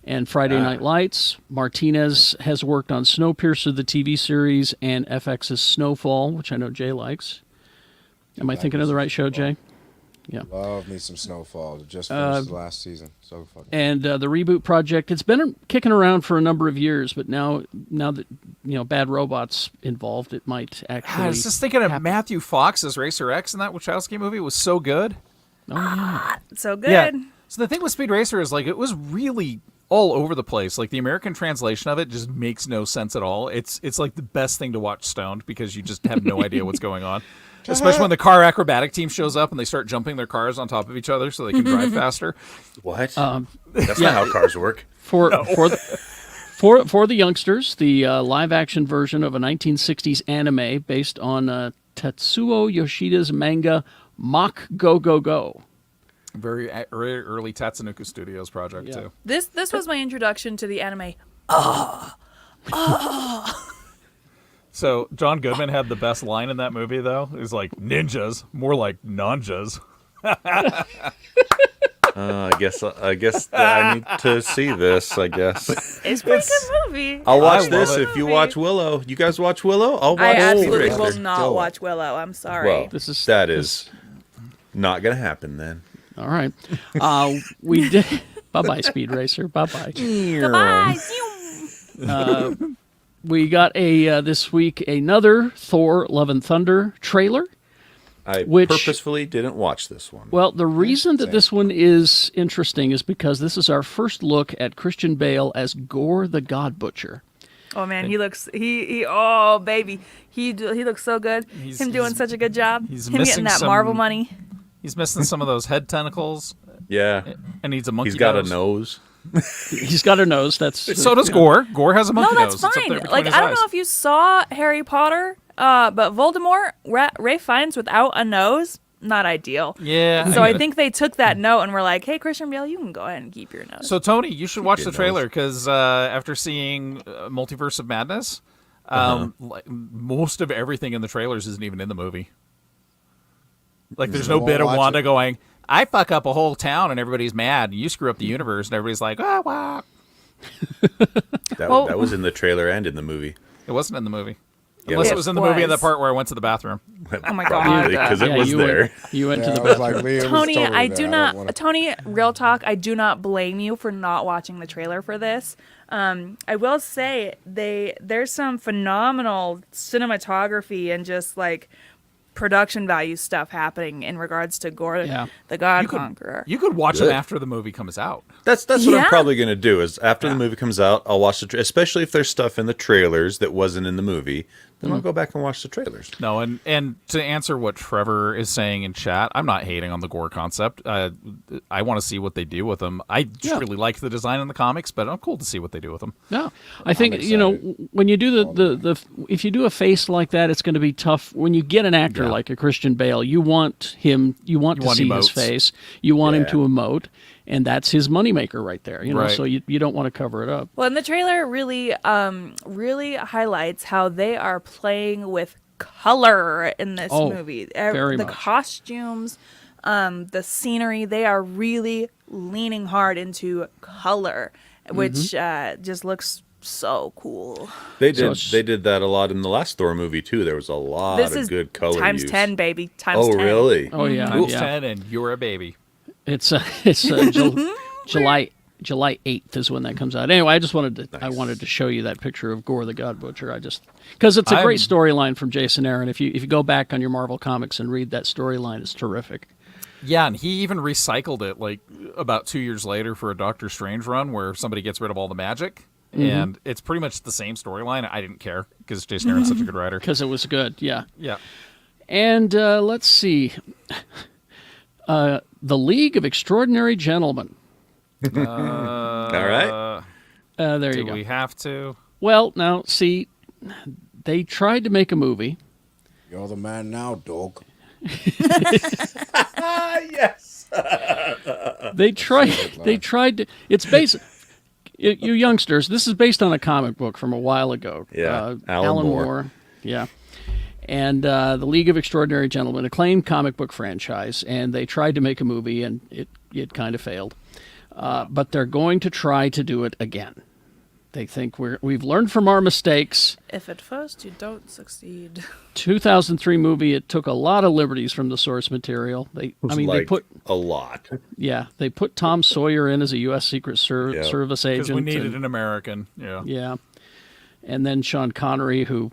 and Friday Night Lights. Martinez has worked on Snowpiercer, the TV series, and FX's Snowfall, which I know Jay likes. Am I thinking of the right show, Jay? Yeah. Love me some Snowfall. Just finished the last season. So fucking. And the reboot project, it's been kicking around for a number of years, but now that Bad Robot's involved, it might actually. I was just thinking of Matthew Fox as Racer X in that Wachowski movie. It was so good. So good. Yeah. So the thing with Speed Racer is it was really all over the place. Like the American translation of it just makes no sense at all. It's like the best thing to watch stoned because you just have no idea what's going on. Especially when the car acrobatic team shows up and they start jumping their cars on top of each other so they can drive faster. What? That's not how cars work. For the youngsters, the live-action version of a 1960s anime based on Tetsuo Yoshida's manga Mach Go Go Go. Very early Tatsunoko Studios project too. This was my introduction to the anime. So John Goodman had the best line in that movie though. It was like ninjas, more like nanjas. I guess I need to see this. I guess It's a pretty good movie. I'll watch love this it. if you watch Willow. You guys watch Willow? I'll watch I Speed absolutely Racer. will not watch Willow. I'm sorry. Well, This that is not gonna happen then. All right. We did. Bye-bye, Speed Racer. Bye-bye. Goodbye. We got this week another Thor: Love and Thunder trailer. I Which- purposefully didn't watch this one. Well, the reason that this one is interesting is because this is our first look at Christian Bale as Gore the God Butcher. Oh man, he looks oh baby, he looks so good. Him doing such a good job. he's Him missing getting that some- Marvel money. He's missing some of those head tentacles yeah. and needs a monkey He's got nose. a nose. He's got a nose. That's So does Gore. Gore has a No, monkey that's nose. It's up fine. there between Like his I don't eyes. know if you saw Harry Potter, but Voldemort, Ray Fiennes without a nose, not ideal. Yeah. So I get it. think they took that note and were like, "Hey, Christian Bale, you can go ahead and keep your nose." So Tony, you should watch your the trailer because after seeing Multiverse of Madness, like, most of everything in the trailers isn't even in the movie. Like, there's no won't bit of watch Wanda it. going, "I fuck up a whole town and everybody's mad. You screw up the universe," and everybody's like, "Ah, wow." That Well- was in the trailer and in the movie. It wasn't in the movie. Yeah, Unless it it was in the movie in the was. part where I went to the bathroom. Oh my God. Because it Yeah, was you there. Went, you went Yeah, to I the was bathroom. like, Leah was Tony, totally I there. do don't not. wanna- Tony, real talk. I do not blame you for not watching the trailer for this. I will say there's some phenomenal cinematography and just like production value stuff happening in regards to Gore, Yeah. the God Conqueror. You could watch them Good. after the movie comes out. That's what Yeah. I'm probably going to do is after the movie comes out, I'll watch especially if there's stuff in the trailers that wasn't in the movie, then I'll go back and watch the trailers. No, and to answer what Trevor is saying in chat, I'm not hating on the Gore concept. I want to see what they do with them. I just really liked the design in the comics, but I'm cool to see what they do with them. No, I think when you do the if you do a face like that, it's going to be tough. When you get an actor like a Christian Bale, you want to see his emotes. face, you want him Yeah. to emote, and that's his moneymaker right there. You know, Right. so you don't want to cover it up. Well, and the trailer really highlights how they are playing with color in this Oh, movie. very The much. costumes, the scenery, they are really leaning hard into color, which just looks so cool. They So did it's- they did that a lot in the last Thor movie too. There was a lot This of is good color times use. 10, baby. Times Oh 10. really? Oh yeah, Times yeah. 10 and you're a baby. It's July 8th is when that comes out. Anyway, I just wanted to show you that picture of Gore the God Butcher. Because it's a great storyline from Jason Aaron. If you go back on your Marvel comics and read that storyline, it's terrific. Yeah, and he even recycled it like about 2 years later for a Doctor Strange run where somebody gets rid of all the magic. And it's pretty much the same storyline. I didn't care because Jason Aaron's such a good writer. Because it was good, yeah. Yeah. And let's see. The League of Extraordinary Gentlemen. All right. There you Do go. we have to? Well, now, see, they tried to make a movie. You're the man now, dog. Yes. They tried to. It's based. You youngsters, this is based on a comic book from a while ago. Yeah, Alan Moore. Yeah. And the League of Extraordinary Gentlemen, acclaimed comic book franchise, and they tried to make a movie, and it kind of failed. But they're going to try to do it again. They think we've learned from our mistakes. If at first you don't succeed. 2003 movie, it took a lot of liberties from the source material. They put a lot. they put Tom Sawyer in as a U.S. Secret Service agent. Because we needed and- an American. Yeah. Yeah. And then Sean Connery, who,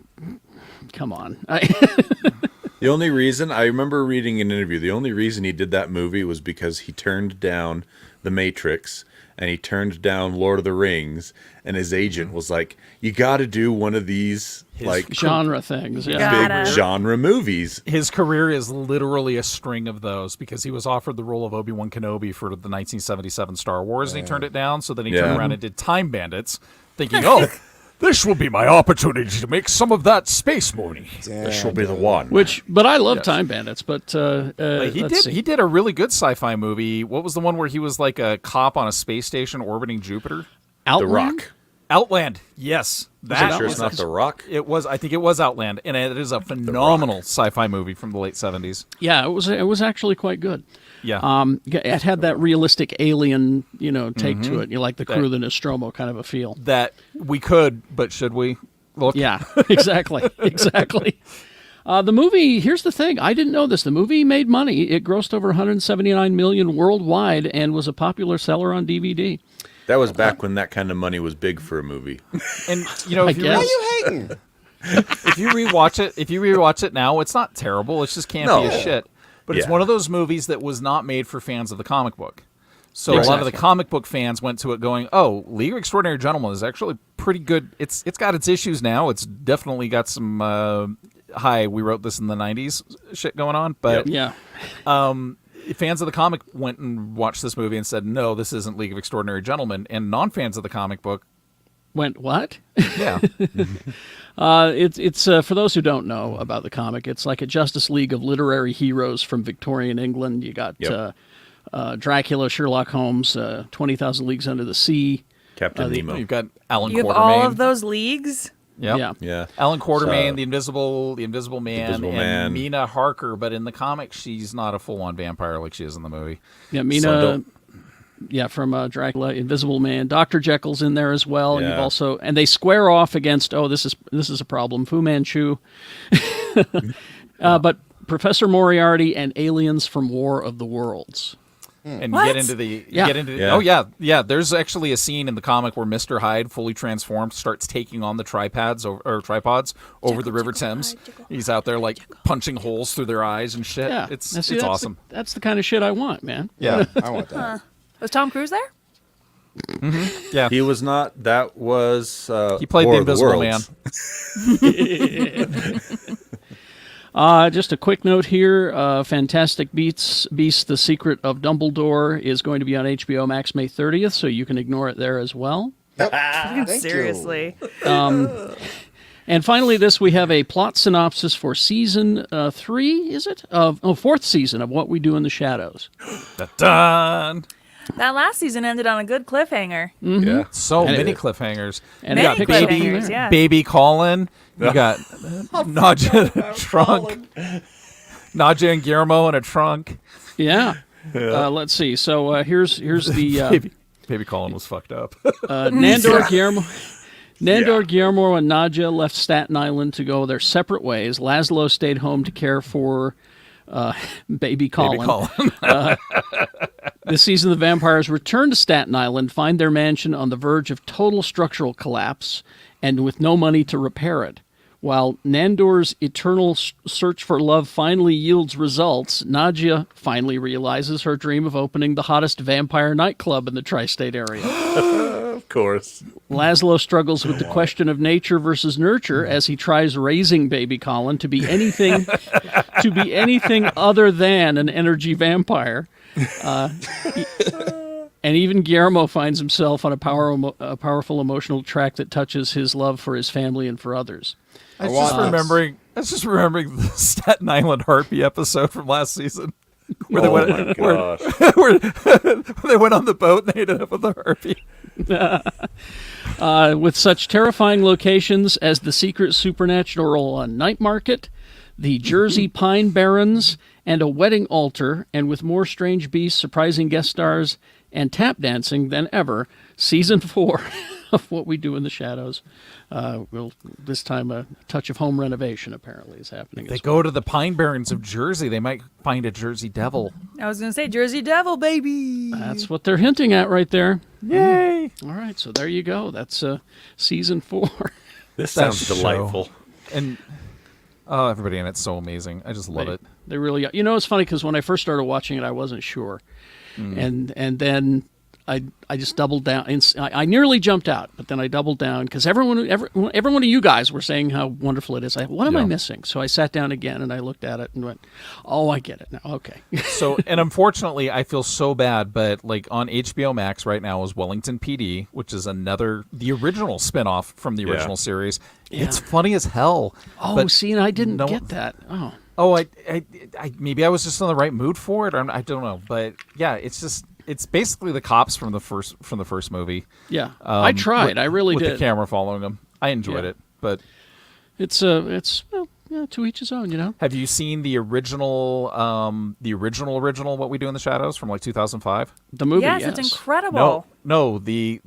come on. The only reason I remember reading an interview, the only reason he did that movie was because he turned down The Matrix and he turned down Lord of the Rings, and his agent was like, "You got to do one of these like Genre things. Yeah. Yeah. big Gotta. genre movies." His career is literally a string of those because he was offered the role of Obi-Wan Kenobi for the 1977 Star Wars, and he turned it down. So then he turned around and did Time Bandits, thinking, "Oh, this will be my opportunity to make some of that space money." This will be the one. But I love Time Bandits, but He did a really good sci-fi movie. What was the one where he was like a cop on a space station orbiting Jupiter? The Outland? Rock. Outland. Yes, that Sure, was it's not The Rock. It was. I think it was Outland, and it is a phenomenal sci-fi movie from the late 70s. Yeah, it was actually quite good. Yeah. It had that realistic alien, take to it. You like the crew of the Nostromo kind of a feel. That we could, but should we? Look. Yeah, exactly. The movie, here's the thing. I didn't know this. The movie made money. It grossed over 179 million worldwide and was a popular seller on DVD. That was back when that kind of money was big for a movie. And I if you guess. Why you hating? if you rewatch it now, it's not terrible. It's just campy as shit. But it's one of those movies that was not made for fans of the comic book. So a lot of the comic book fans went to it going, "Oh, League of Extraordinary Gentlemen is actually pretty good. It's got its issues now. It's definitely got some we wrote this in the 90s shit going on, but fans of the comic went and watched this movie and said, "No, this isn't League of Extraordinary Gentlemen." And non-fans of the comic book went, "What?" Yeah. It's for those who don't know about the comic, it's like a Justice League of literary heroes from Victorian England. You got Dracula, Sherlock Holmes, 20,000 Leagues Under the Sea, Captain Nemo. You've got Alan You Quatermain. have all of those leagues? Yep. Yeah. Alan Quatermain, the Invisible Man, and Man. Mina Harker. But in the comics, she's not a full-on vampire like she is in the movie. Yeah, Mina. From Dracula, Invisible Man, Dr. Jekyll's in there as well. And you've also, and they square off against. Oh, this is a problem. Fu Manchu, but Professor Moriarty and aliens from War of the Worlds. And What? get into there's actually a scene in the comic where Mr. Hyde, fully transformed, starts taking on the tripods over the River Thames. He's out there like punching holes through their eyes and shit. Yeah, It's that's awesome. That's the kind of shit I want, man. Yeah, I want that. Was Tom Cruise there? Yeah, He was not. That was. he played War the of Invisible Man. Worlds. Just a quick note here. Fantastic Beasts, The Secret of Dumbledore is going to be on HBO Max May 30th, so you can ignore it there as well. Thank you. Seriously. And finally, we have a plot synopsis for season 3, is it? Fourth season of What We Do in the Shadows. Dun. That last season ended on a good cliffhanger. Yeah. So many cliffhangers. And You Many got cliffhangers, yeah. Baby Colin. You got Nadja in a trunk. Nadja and Guillermo in a trunk. Yeah. Let's see. So here's the Baby Colin was fucked up. Nandor Guillermo and Nadja left Staten Island to go their separate ways. Laszlo stayed home to care for baby Colin. Baby Colin. This season, the vampires return to Staten Island, find their mansion on the verge of total structural collapse, and with no money to repair it. While Nandor's eternal search for love finally yields results, Nadja finally realizes her dream of opening the hottest vampire nightclub in the tri-state area. Of course. Laszlo struggles with the question of nature versus nurture as he tries raising baby Colin to be anything other than an energy vampire. And even Guillermo finds himself on a powerful emotional track that touches his love for his family and for others. I was just remembering the Staten Island Harpy episode from last season. Where they went, where they went on the boat and they ended up with a harpy. With such terrifying locations as the secret supernatural night market, the Jersey Pine Barrens, and a wedding altar, and with more strange beasts, surprising guest stars, and tap dancing than ever, Season 4 of What We Do in the Shadows will this time a touch of home renovation apparently is happening. They go to the Pine Barrens of Jersey. They might find a Jersey Devil. I was going to say Jersey Devil, baby. That's what they're hinting at right there. Yay! All right, so there you go. That's Season 4. This That sounds show. delightful. And everybody in it's so amazing. I just love it. They really are. You know, it's funny because when I first started watching it, I wasn't sure. And then I just doubled down. I nearly jumped out, but then I doubled down because every one of you guys were saying how wonderful it is. What am I missing? So I sat down again and I looked at it and went, "Oh, I get it now. Okay." So, and unfortunately, I feel so bad, but like on HBO Max right now is Wellington PD, which is the original spinoff from the original series. Yeah. It's funny as hell. Oh, but see, and I didn't get that. Oh. Oh, I maybe I was just in the right mood for it. I don't know, but yeah, it's basically the cops from the first movie. Yeah, I tried. I really with did. The camera following them. I enjoyed it, but it's to each his own, you know. Have you seen the original What We Do in the Shadows from like 2005? The movie, yes, yes. it's incredible. No, the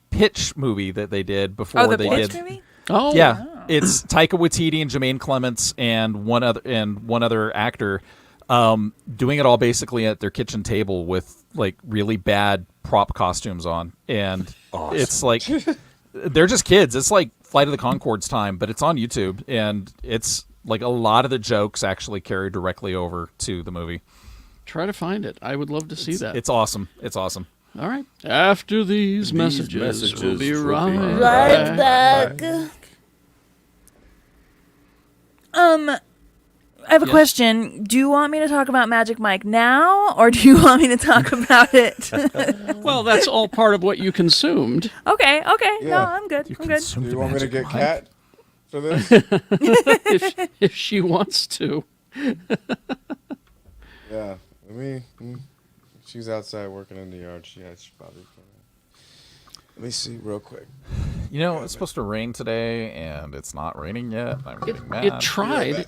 Pitch movie that they did before the they Pitch did. movie? Oh, Yeah, it's Taika Waititi and Jermaine Clements and one other actor doing it all basically at their kitchen table with like really bad prop costumes on, and it's like they're just kids. It's like Flight of the Conchords time, but it's on YouTube, and it's like a lot of the jokes actually carry directly over to the movie. Try to find it. I would love to see that. It's awesome. It's awesome. All right. After these messages we'll be right Right back. I have a question. Do you want me to talk about Magic Mike now, or do you want me to talk about it? Well, that's all part of what you consumed. Okay. No, Yeah. I'm good. I'm good. Do you want me to get Kat for this? if she wants to. Yeah. She's outside working in the yard. She's probably. Let me see real quick. You know, it's supposed to rain today, and it's not raining yet. I'm getting mad. It tried.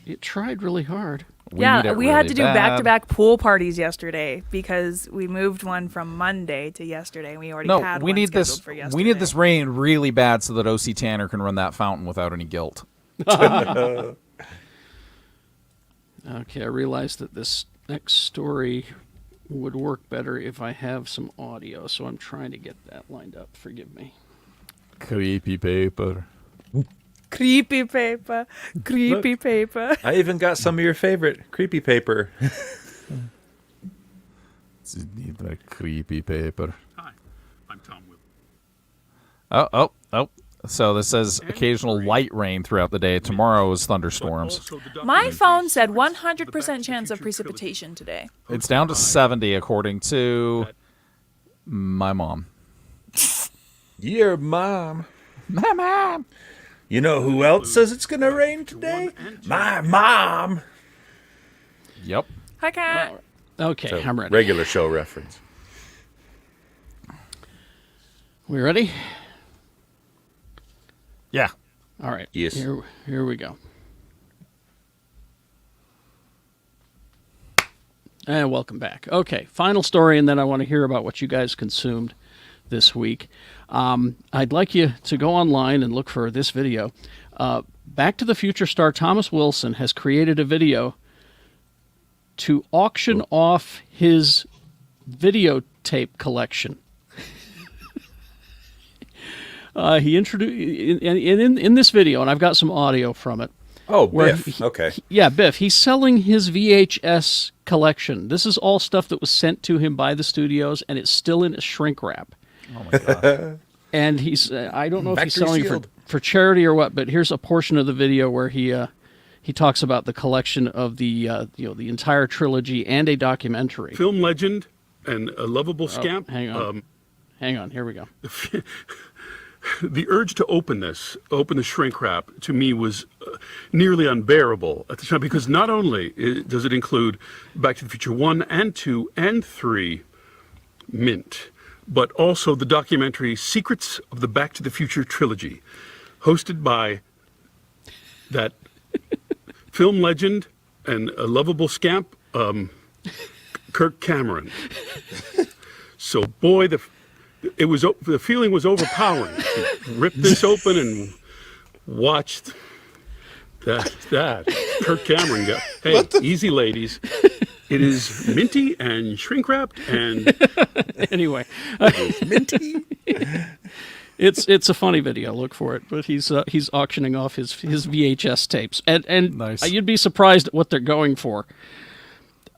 It tried really hard. We had to do back-to-back pool parties yesterday because we moved one from Monday to yesterday. We already had we one need scheduled this. for yesterday. We need this rain really bad so that OC Tanner can run that fountain without any guilt. Okay, I realized that this next story would work better if I have some audio, so I'm trying to get that lined up. Forgive me. Creepy paper. Creepy paper. Creepy paper. I even got some of your favorite creepy paper. Need that creepy paper. Hi, I'm Tom Willow. Oh. So this says occasional light rain throughout the day. Tomorrow is thunderstorms. My phone said 100% chance of precipitation today. It's down to 70 according to my mom. Your mom. My mom. You know who else says it's going to rain today? My mom. Yep. Hi, Kat. Okay, So, I'm ready. regular show reference. We ready? Yeah. All right. Yes. Here we go. And welcome back. Okay, final story, and then I want to hear about what you guys consumed this week. I'd like you to go online and look for this video. Back to the Future star Thomas Wilson has created a video to auction off his videotape collection. He introduced in this video, and I've got some audio from it. Oh, where Biff. Okay. Yeah, Biff. He's selling his VHS collection. This is all stuff that was sent to him by the studios, and it's still in a shrink wrap. Oh my god. And he's I don't know if he's Factory selling sealed. for charity or what, but here's a portion of the video where he talks about the collection of the the entire trilogy and a documentary. Film legend and a lovable scamp. Hang on. Hang on. Here we go. The urge to open the shrink wrap, to me was nearly unbearable at the time, because not only does it include Back to the Future 1 and 2 and 3 mint, but also the documentary Secrets of the Back to the Future trilogy, hosted by that film legend and a lovable scamp, Kirk Cameron. So, boy, the feeling was overpowering. Ripped this open and watched that Kirk Cameron go. Hey, easy, ladies. It is minty and shrink wrapped and Anyway, Minty. it's a funny video. Look for it. But he's auctioning off his VHS tapes, and Nice. You'd be surprised at what they're going for.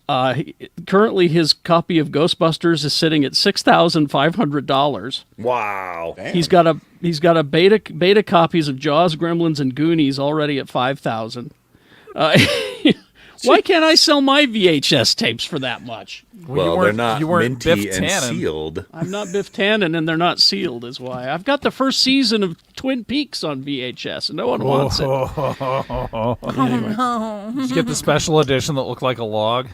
Currently, his copy of Ghostbusters is sitting at $6,500. Wow. Damn. He's got a beta copies of Jaws, Gremlins, and Goonies already at $5,000. Why can't I sell my VHS tapes for that much? Well, they're not you weren't minty Biff and Tannen. sealed. I'm not Biff Tannen, and they're not sealed, is why. I've got the first season of Twin Peaks on VHS, and no one wants it. Anyway. Did you get the special edition that looked like a log?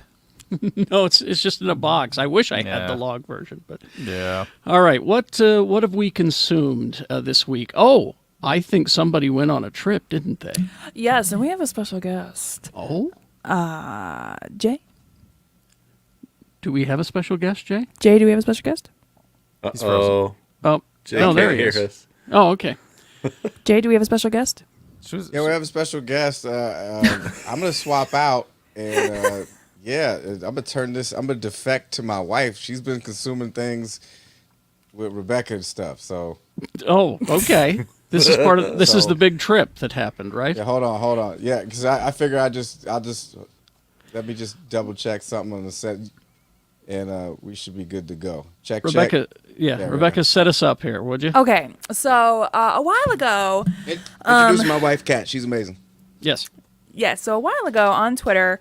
No, it's just in a box. I wish I had Yeah. the log version, but Yeah. all right. What have we consumed this week? Oh, I think somebody went on a trip, didn't they? Yes, and we have a special guest. Oh, Jay? do we have a special guest, Jay? Jay, do we have a special guest? Uh-oh. Oh, Jay no, can't there he hear is. us. Oh, okay. Jay, do we have a special guest? Yeah, we have a special guest. I'm gonna swap out, and I'm gonna turn this. I'm gonna defect to my wife. She's been consuming things with Rebecca and stuff. So Oh, okay. This is part of this is So- the big trip that happened, right? Yeah, hold on. Yeah, because I figure I'll just let me just double check something on the set, and we should be good to go. Check. Rebecca, Yeah, Rebecca, set us up here, would you? Okay, so a while ago, Introduce my wife, Kat. She's amazing. Yes. so a while ago on Twitter,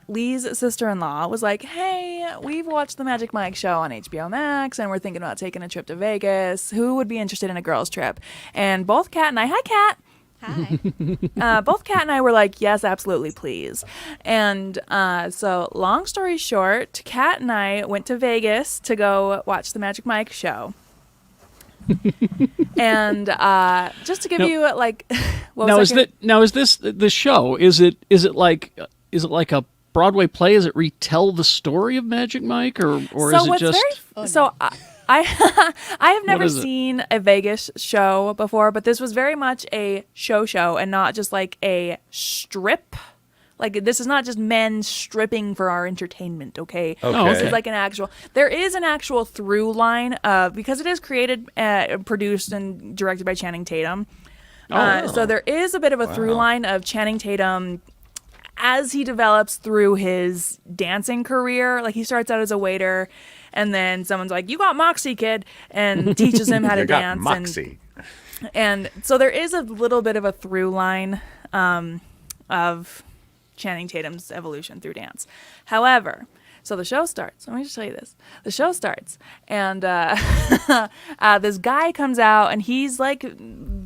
Lee's sister-in-law was like, "Hey, we've watched the Magic Mike show on HBO Max, and we're thinking about taking a trip to Vegas. Who would be interested in a girls' trip?" And both Kat and I, hi Kat. Hi. Both Kat and I were like, yes, absolutely, please. And so, long story short, Kat and I went to Vegas to go watch the Magic Mike show. And just to give you like, what was is this the show? Is it like a Broadway play? Does it retell the story of Magic Mike, or is it just? I have never is it? seen a Vegas show before, but this was very much a show and not just like a strip. Like, this is not just men stripping for our entertainment, okay? Okay. This is like there is an actual through line because it is created, produced, and directed by Channing Tatum. So there is a bit of a through line of Channing Tatum as he develops through his dancing career. Like, he starts out as a waiter, and then someone's like, "You got moxie, kid," and teaches him how to You got dance. moxie. And so there is a little bit of a through line of Channing Tatum's evolution through dance. However, so the show starts. Let me just tell you this. The show starts, and this guy comes out, and he's like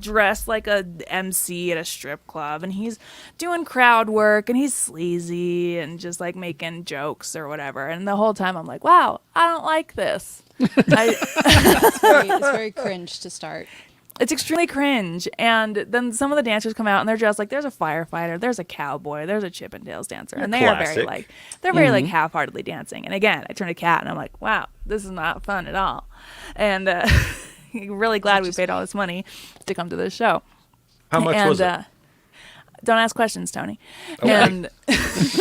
dressed like a MC at a strip club, and he's doing crowd work, and he's sleazy and just like making jokes or whatever. And the whole time I'm like, wow, I don't like this. It's very cringe to start. It's extremely cringe. And then some of the dancers come out and they're dressed like there's a firefighter, there's a cowboy, there's a Chippendales dancer. And they are very Classic. like half-heartedly dancing. And again, I turn to Kat and I'm like, wow, this is not fun at all. And really glad we paid all this money to come to this show. How much was it? Don't ask questions, Tony. Okay. And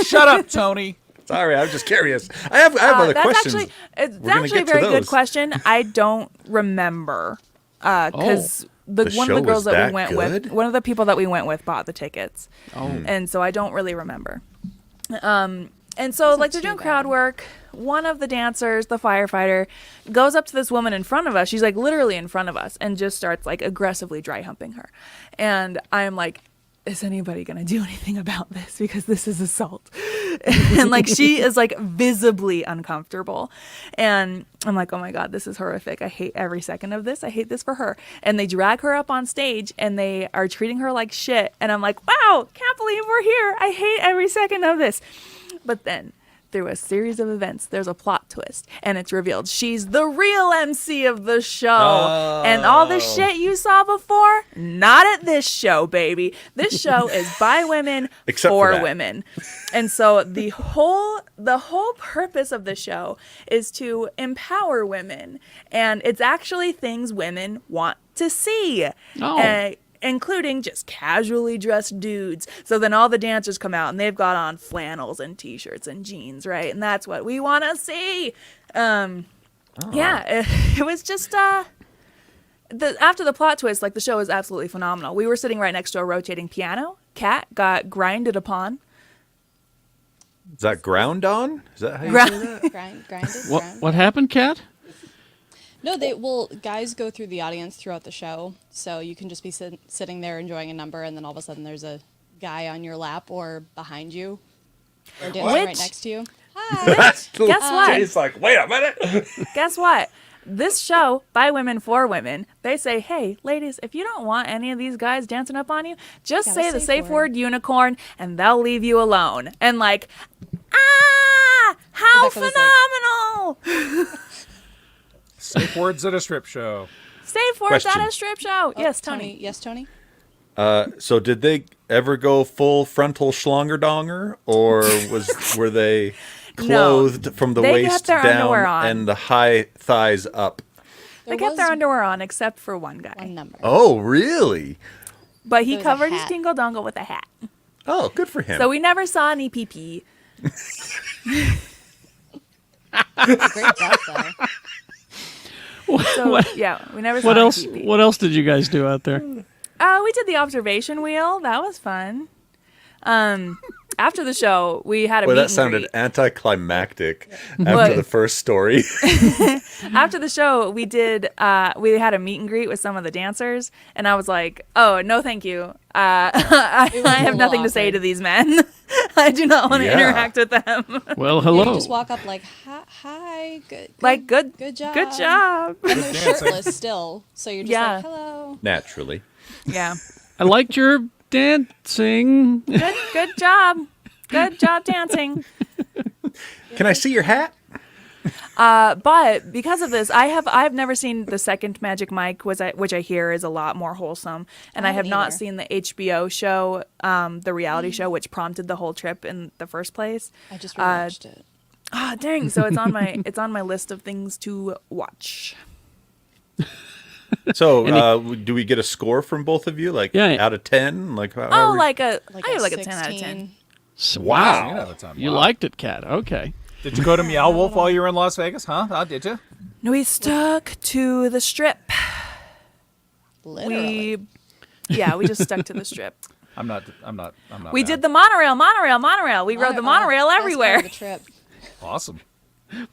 Shut up, Tony. Sorry, I'm just curious. I have other that's questions. It's We're gonna actually a get to very good those. question. I don't remember because The one of show the girls was that we that went good? with, one of the people that we went with, bought the tickets, Oh. and so I don't really remember. And so, like, they're too doing bad. crowd work. One of the dancers, the firefighter, goes up to this woman in front of us. She's like literally in front of us, and just starts like aggressively dry humping her. And I'm like, is anybody gonna do anything about this, because this is assault? And like, she is like visibly uncomfortable, and I'm like, oh my god, this is horrific. I hate every second of this. I hate this for her. And they drag her up on stage and they are treating her like shit, and I'm like, wow, can't believe we're here. I hate every second of this. But then through a series of events, there's a plot twist, and it's revealed she's the real MC of the show. And all the shit you saw before, not at this show, baby. This show is by women Except for for that. women. And so the whole purpose of the show is to empower women, and it's actually things women want to see. Oh. Including just casually dressed dudes. So then all the dancers come out and they've got on flannels and t-shirts and jeans, right? And that's what we want to see. Yeah, it was just after the plot twist, like, the show is absolutely phenomenal. We were sitting right next to a rotating piano. Kat got grinded upon. Is that ground on? Is that how you say that? Grind. What happened, Kat? No, guys go through the audience throughout the show, so you can just be sitting there enjoying a number, and then all of a sudden there's a guy on your lap or behind you or dancing right next to you. Hi. Guess what? Jay's like, wait a minute. Guess what? This show, by women for women, they say, hey, ladies, if you don't want any of these guys dancing up on you, just Got a say the safe safe word. word unicorn, and they'll leave you alone. And like, how Rebecca was phenomenal! Safe words at a strip show. Safe words Question. at a strip show. Yes, Tony. Yes, Tony. So did they ever go full frontal schlongerdonger, or were they clothed from the They kept waist their down underwear on. and the high thighs up? They kept their underwear on, except for one guy. One number. Oh, really? But he There was a covered his hat. dingle dongle with a hat. Oh, good for him. So we never saw any pee-pee. Great guess, though. So yeah, we never saw What any else? pee-pee. What else did you guys do out there? We did the observation wheel. That was fun. After the show, we had a Boy, meet that and sounded greet. anticlimactic What? after the first story. After the show, we had a meet and greet with some of the dancers, and I was like, "Oh no, thank you. I was a have little nothing to say awkward. to these men. I do not want to Yeah. interact with them. Well, Yeah, hello. you just walk up like, hi, good, Like good job, good job. And they're shirtless still, so you're just Yeah. like, hello. Naturally. Yeah, I liked your dancing. good job. Good job dancing." Can I see your hat? But because of this, I've never seen the second Magic Mike, which I hear is a lot more wholesome, and I have haven't not either. seen the HBO show, the reality show, which prompted the whole trip in the first place. I just rewatched it. Ah, dang! So it's on my list of things to watch. So, do we get a score from both of you? Like, Yeah. out of 10? Like, how Oh, are we- I give a like a 10 out of 10. 16. Wow. You Wow. liked it, Kat. Okay. Did you go to Meow Wolf while you were in Las Vegas? Huh? Did you? No, we stuck to the strip. Literally. We just stuck to the strip. I'm not. We mad. did the monorail. We rode the monorail Best part everywhere. of the trip. Awesome.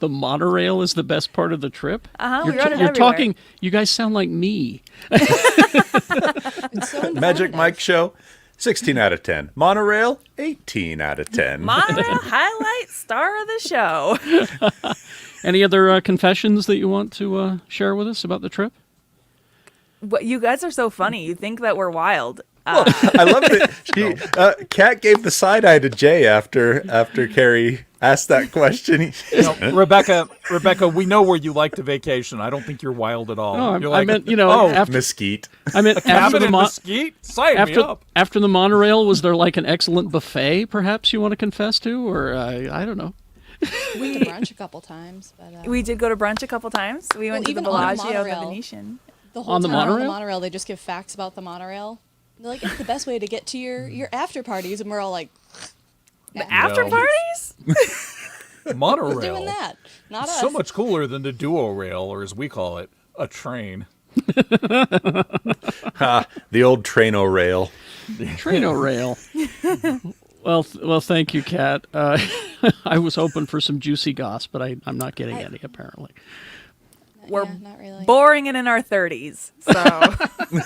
The monorail is the best part of the trip. Uh-huh, You're, we rode it you're everywhere. talking. You guys sound like me. It's so Magic informative. Mike show? 16 out of 10. Monorail? 18 out of 10. Monorail highlight star of the show. Any other confessions that you want to share with us about the trip? But you guys are so funny. You think that we're wild. I love that. Kat gave the side eye to Jay after Carrie asked that question. Rebecca, we know where you like to vacation. I don't think you're wild at all. Oh, You're I like, meant, after Mesquite. I meant after cabin the in Mesquite. Sign me up. after the monorail, was there like an excellent buffet? Perhaps you want to confess to, or I don't know. We went to brunch a couple times, but We did go to brunch a couple times. We went to the even on the Bellagio, the monorail. Venetian. the whole On the time on the monorail? monorail, they just give facts about the monorail. They're like, it's the best way to get to your after parties, and we're all like, After No. parties? Monorail. who's doing that? Not us. So much cooler than the duo rail, or as we call it, a train. The old Traino rail. Traino rail. Well, thank you, Kat. I was hoping for some juicy goss, but I'm not getting any apparently. We're Yeah, not really. boring and in our 30s. So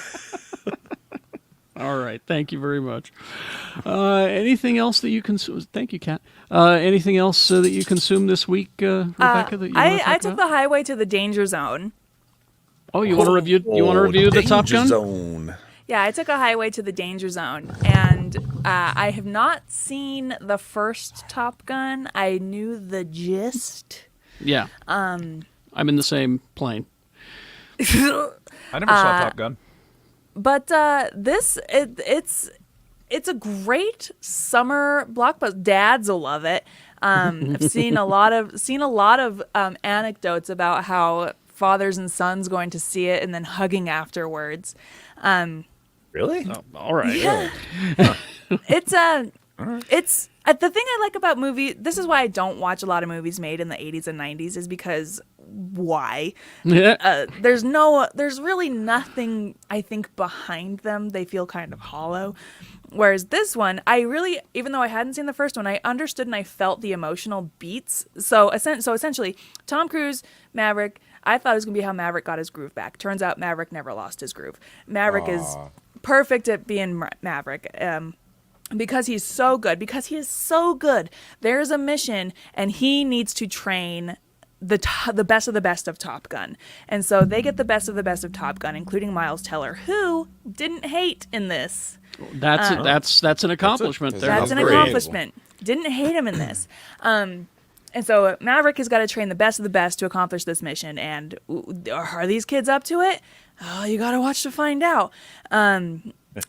All right, thank you very much. Anything else that you consume? Thank you, Kat. Anything else that you consumed this week, Rebecca? That you wanna I talk took about? the highway to the danger zone. Oh, you want to review? You want to review the Top Danger Gun? Zone. Yeah, I took a highway to the danger zone, and I have not seen the first Top Gun. I knew the gist. Yeah. I'm in the same plane. I never saw Top Gun. But it's a great summer blockbuster. Dads will love it. I've seen a lot of anecdotes about how fathers and sons going to see it and then hugging afterwards. Really? All right. Yeah. It's the thing I like about this is why I don't watch a lot of movies made in the 80s and 90s, is because why? Yeah. There's really nothing, I think, behind them. They feel kind of hollow. Whereas this one, even though I hadn't seen the first one, I understood and I felt the emotional beats. So essentially, Tom Cruise, Maverick, I thought it was going to be how Maverick got his groove back. Turns out Maverick never lost his groove. Maverick is perfect at being Maverick. Because he's so good. Because he is so good. There's a mission, and he needs to train the best of the best of Top Gun. And so they get the best of Top Gun, including Miles Teller, who didn't hate in this. That's an accomplishment there. That's an Great. accomplishment. Didn't hate him in this. And so Maverick has got to train the best of the best to accomplish this mission. And are these kids up to it? Oh, you got to watch to find out.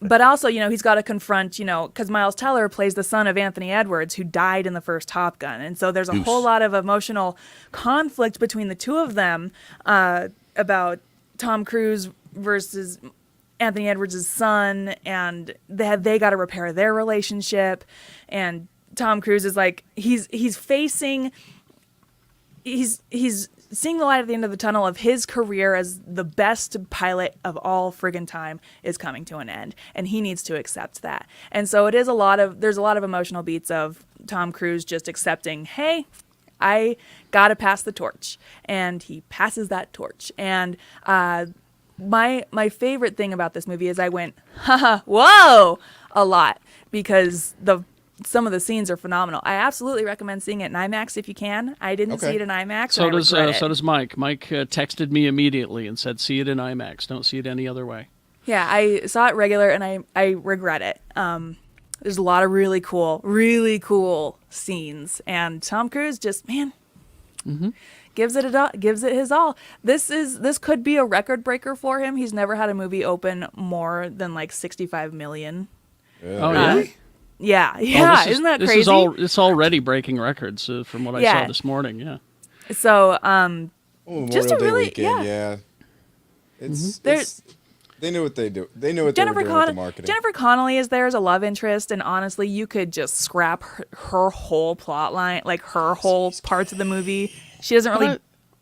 But also, he's got to confront, because Miles Teller plays the son of Anthony Edwards, who died in the first Top Gun. And so there's a whole lot of emotional conflict between the two of them about Tom Cruise versus Anthony Edwards' son, and they got to repair their relationship. And Tom Cruise is like, he's facing he's seeing the light at the end of the tunnel of his career as the best pilot of all friggin' time is coming to an end, and he needs to accept that. And so there's a lot of emotional beats of Tom Cruise just accepting, hey, I gotta pass the torch, and he passes that torch. And my favorite thing about this movie is I went, haha, whoa, a lot, because some of the scenes are phenomenal. I absolutely recommend seeing it in IMAX if you can. I didn't see it in IMAX. So does Mike. Mike texted me immediately and said, "See it in IMAX. Don't see it any other way." Yeah, I saw it regular, and I regret it. There's a lot of really cool scenes, and Tom Cruise just gives it his all. This could be a record breaker for him. He's never had a movie open more than like 65 million. Oh yeah. Yeah, isn't that crazy? It's already breaking records from what I saw this morning. Yeah. So, just a Day really weekend, yeah. It's they knew what they do. They knew what they were doing with the marketing. Jennifer Connelly is there as a love interest, and honestly, you could just scrap her whole plot line, like her whole parts of the movie. She doesn't really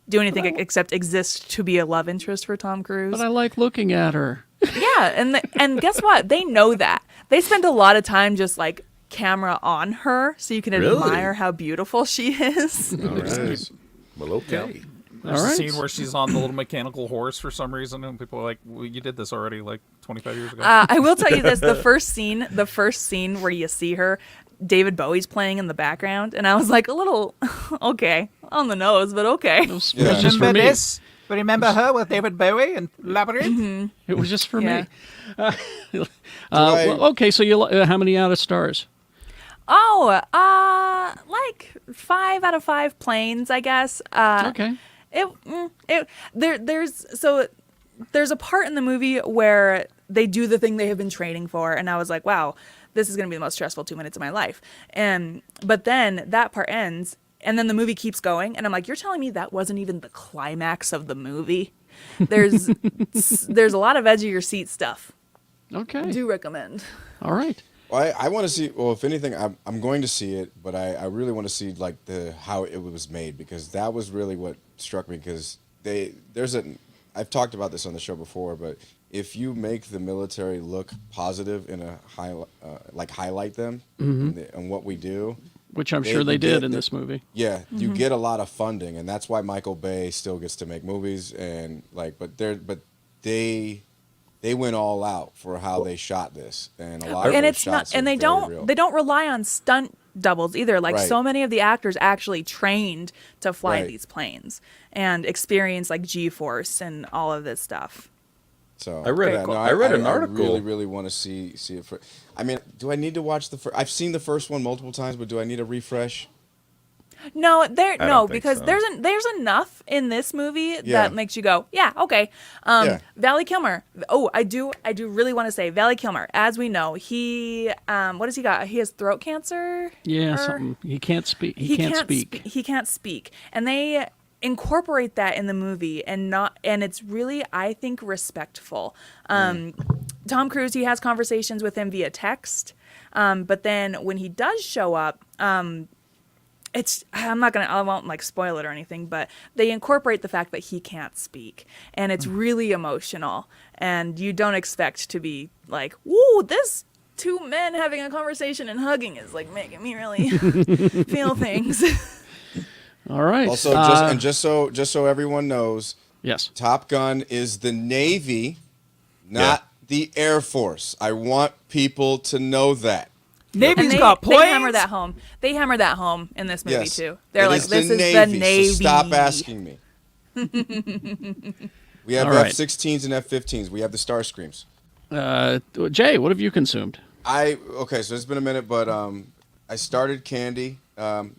do anything except exist to be a love interest for Tom Cruise. But I like looking at her. Yeah, and guess what? They know that. They spend a lot of time just like camera on her, so you can admire how beautiful she is. All right. Well, okay. There's a scene where she's on the little mechanical horse for some reason, and people are like, well, "You did this already like 25 years ago." I will tell you this: the first scene where you see her, David Bowie's playing in the background, and I was like, a little okay on the nose, but okay. It was just for me. Remember her with David Bowie and Labyrinth? Mm-hmm. It was just for me. I- Okay, so how many out of stars? Oh, like 5 out of 5 planes, I guess. Okay. There's a part in the movie where they do the thing they have been training for, and I was like, wow, this is going to be the most stressful 2 minutes of my life. But then that part ends, and then the movie keeps going, and I'm like, you're telling me that wasn't even the climax of the movie? There's a lot of edge of your seat stuff. Okay. I do recommend. All right. Well, I want to see. Well, if anything, I'm going to see it, but I really want to see like how it was made, because that was really what struck me. Because I've talked about this on the show before, but if you make the military look positive in a highlight them and what we do, Which I'm sure they did in this movie. yeah, you get a lot of funding, and that's why Michael Bay still gets to make movies, and they went all out for how they shot this, and a lot of those shots and they don't rely on stunt doubles either. Like so many of the actors actually trained to fly these planes and experience like G-force and all of this stuff. So I read an article. I really, really want to see it. I mean, do I need to watch the first? I've seen the first one multiple times, but do I need a refresh? No, don't think because so. there's enough in this movie that makes you go, yeah, okay. Val Kilmer. Oh, I do really want to say Val Kilmer. As we know, he what has he got? He has throat cancer. Yeah, something. He can't speak. He can't speak. He can't speak, and they incorporate that in the movie, and it's really, I think, respectful. Tom Cruise, he has conversations with him via text, but then when he does show up, I won't like spoil it or anything, but they incorporate the fact that he can't speak, and it's really emotional, and you don't expect to be like, woo, this 2 men having a conversation and hugging is like making me really feel things. All right. Also, just so everyone knows, yes, Top Gun is the Navy, not the Air Force. I want people to know that. Navy's got planes. They hammer that home. They hammer that home in this movie too. They're like, this is the Navy. So stop asking me. We have All right. F-16s and F-15s. We have the Starscreams. Jay, what have you consumed? Okay, so it's been a minute, but I started Candy. I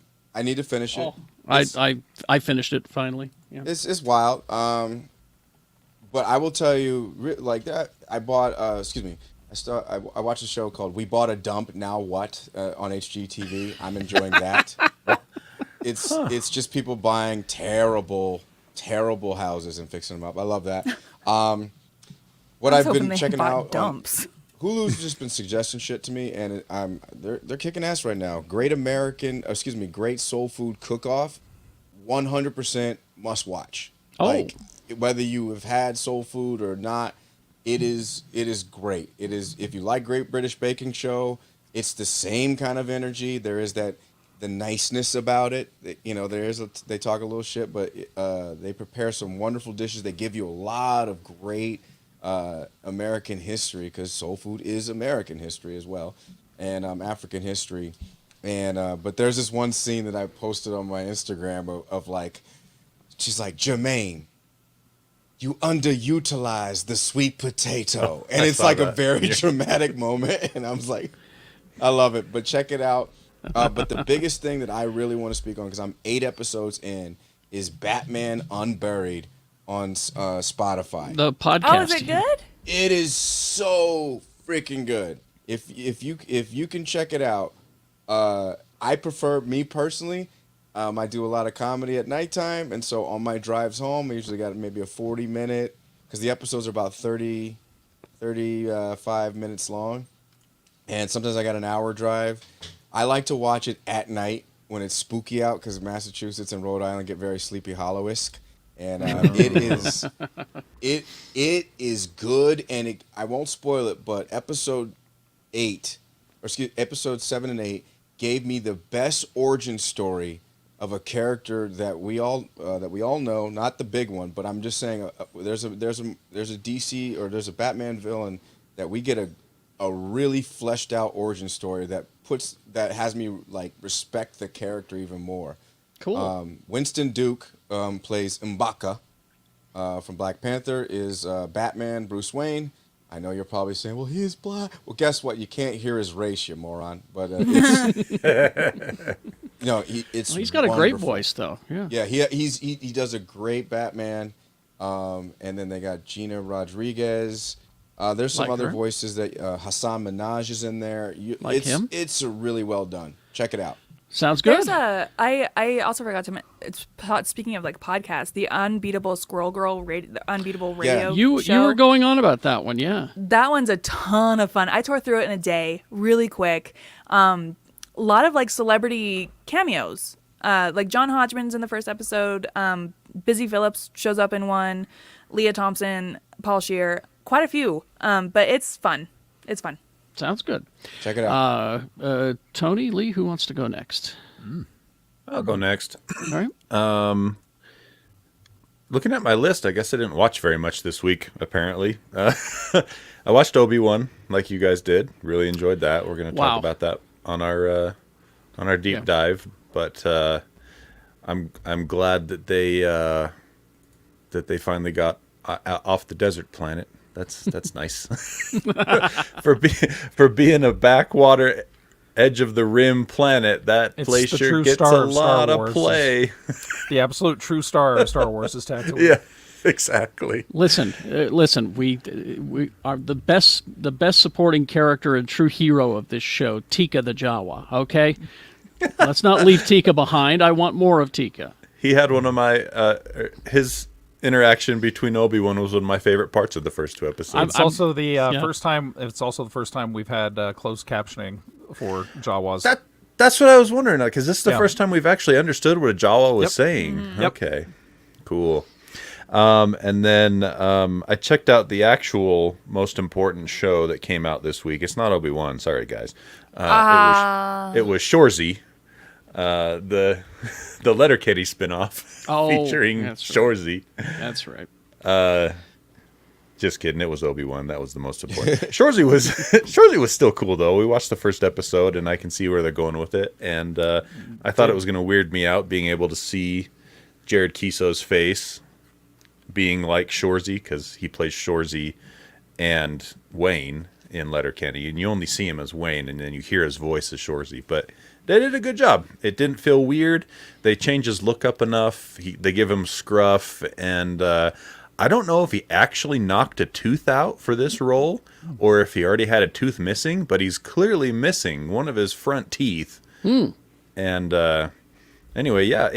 need to finish it. I finished it finally. Yeah. It's wild. But I will tell you, like that. I bought. I watched a show called "We Bought a Dump, Now What" on HGTV. I'm enjoying that. It's just people buying terrible houses and fixing them up. I love that. What I've been checking out. Dumps. Hulu's just been suggesting shit to me, and they're kicking ass right now. Great Soul Food Cook-Off. 100% must watch. Oh. Like whether you have had soul food or not, it is great. It is, if you like Great British Baking Show, it's the same kind of energy. There is the niceness about it. You know, they talk a little shit, but they prepare some wonderful dishes. They give you a lot of great American history, because soul food is American history as well, and African history. And but there's this one scene that I posted on my Instagram of like, she's like, Jermaine, you underutilize the sweet potato. And it's like a very dramatic moment. And I was like, I love it. But check it out. But the biggest thing that I really want to speak on, because I'm 8 episodes in, is Batman Unburied on Spotify. The podcast. Oh, is it good? It is so freaking good. If you can check it out, I prefer, me personally, I do a lot of comedy at nighttime, and so on my drives home, I usually got maybe a 40-minute, because the episodes are about 35 minutes long, and sometimes I got an hour drive. I like to watch it at night when it's spooky out, because Massachusetts and Rhode Island get very Sleepy Hollow-esque, and it is good, and I won't spoil it, but episode 7 and 8 gave me the best origin story of a character that we all know, not the big one, but I'm just saying there's a DC, or there's a Batman villain that we get a really fleshed out origin story that has me like respect the character even more. Cool. Winston Duke plays M'Baka from Black Panther, is Batman, Bruce Wayne. I know you're probably saying, well, he's black. Well, guess what? You can't hear his race, you moron. But it's He's got a great voice, though. Yeah. Yeah, he does a great Batman. And then they got Gina Rodriguez. There's some other voices that Hassan Minaj is in there. Him? It's really well done. Check it out. Sounds good. I also forgot to speaking of like podcasts, the Unbeatable Squirrel Girl the Unbeatable Radio You were going on about that one, yeah. That one's a ton of fun. I tore through it in a day, really quick. A lot of like celebrity cameos. Like John Hodgman's in the first episode. Busy Phillips shows up in one. Leah Thompson, Paul Scheer, quite a few. But it's fun. It's fun. Sounds good. Check it out. Tony, Lee, who wants to go next? I'll go next. All right. Looking at my list, I guess I didn't watch very much this week, apparently. I watched Obi-Wan, like you guys did. Really enjoyed that. We're going to talk about that on our deep dive. But I'm glad that they finally got off the desert planet. That's nice. for being a backwater, edge of the rim planet, that place sure gets a lot of play. The absolute true star of Star Wars is Tatooine. Yeah, exactly. Listen. We are the best supporting character and true hero of this show, Tika the Jawa. Okay, let's not leave Tika behind. I want more of Tika. He had one of my his interaction between Obi-Wan was one of my favorite parts of the first 2 episodes. It's also the first time. It's also the first time we've had closed captioning for Jawas. That's what I was wondering, because this is the first time we've actually understood what a Jawa was saying. Mm-hmm. Okay, cool. And then I checked out the actual most important show that came out this week. It's not Obi-Wan. Sorry, guys. It was Shorzy. The Letterkenny spinoff featuring Shorzy. That's right. Just kidding. It was Obi-Wan. That was the most important. Shorzy was still cool though. We watched the first episode, and I can see where they're going with it. And I thought it was going to weird me out being able to see Jared Kiso's face being like Shorzy, because he plays Shorzy and Wayne in Letterkenny, and you only see him as Wayne, and then you hear his voice as Shorzy. But they did a good job. It didn't feel weird. They changed his look up enough. They give him scruff, and I don't know if he actually knocked a tooth out for this role, or if he already had a tooth missing, but he's clearly missing one of his front teeth. And anyway, yeah,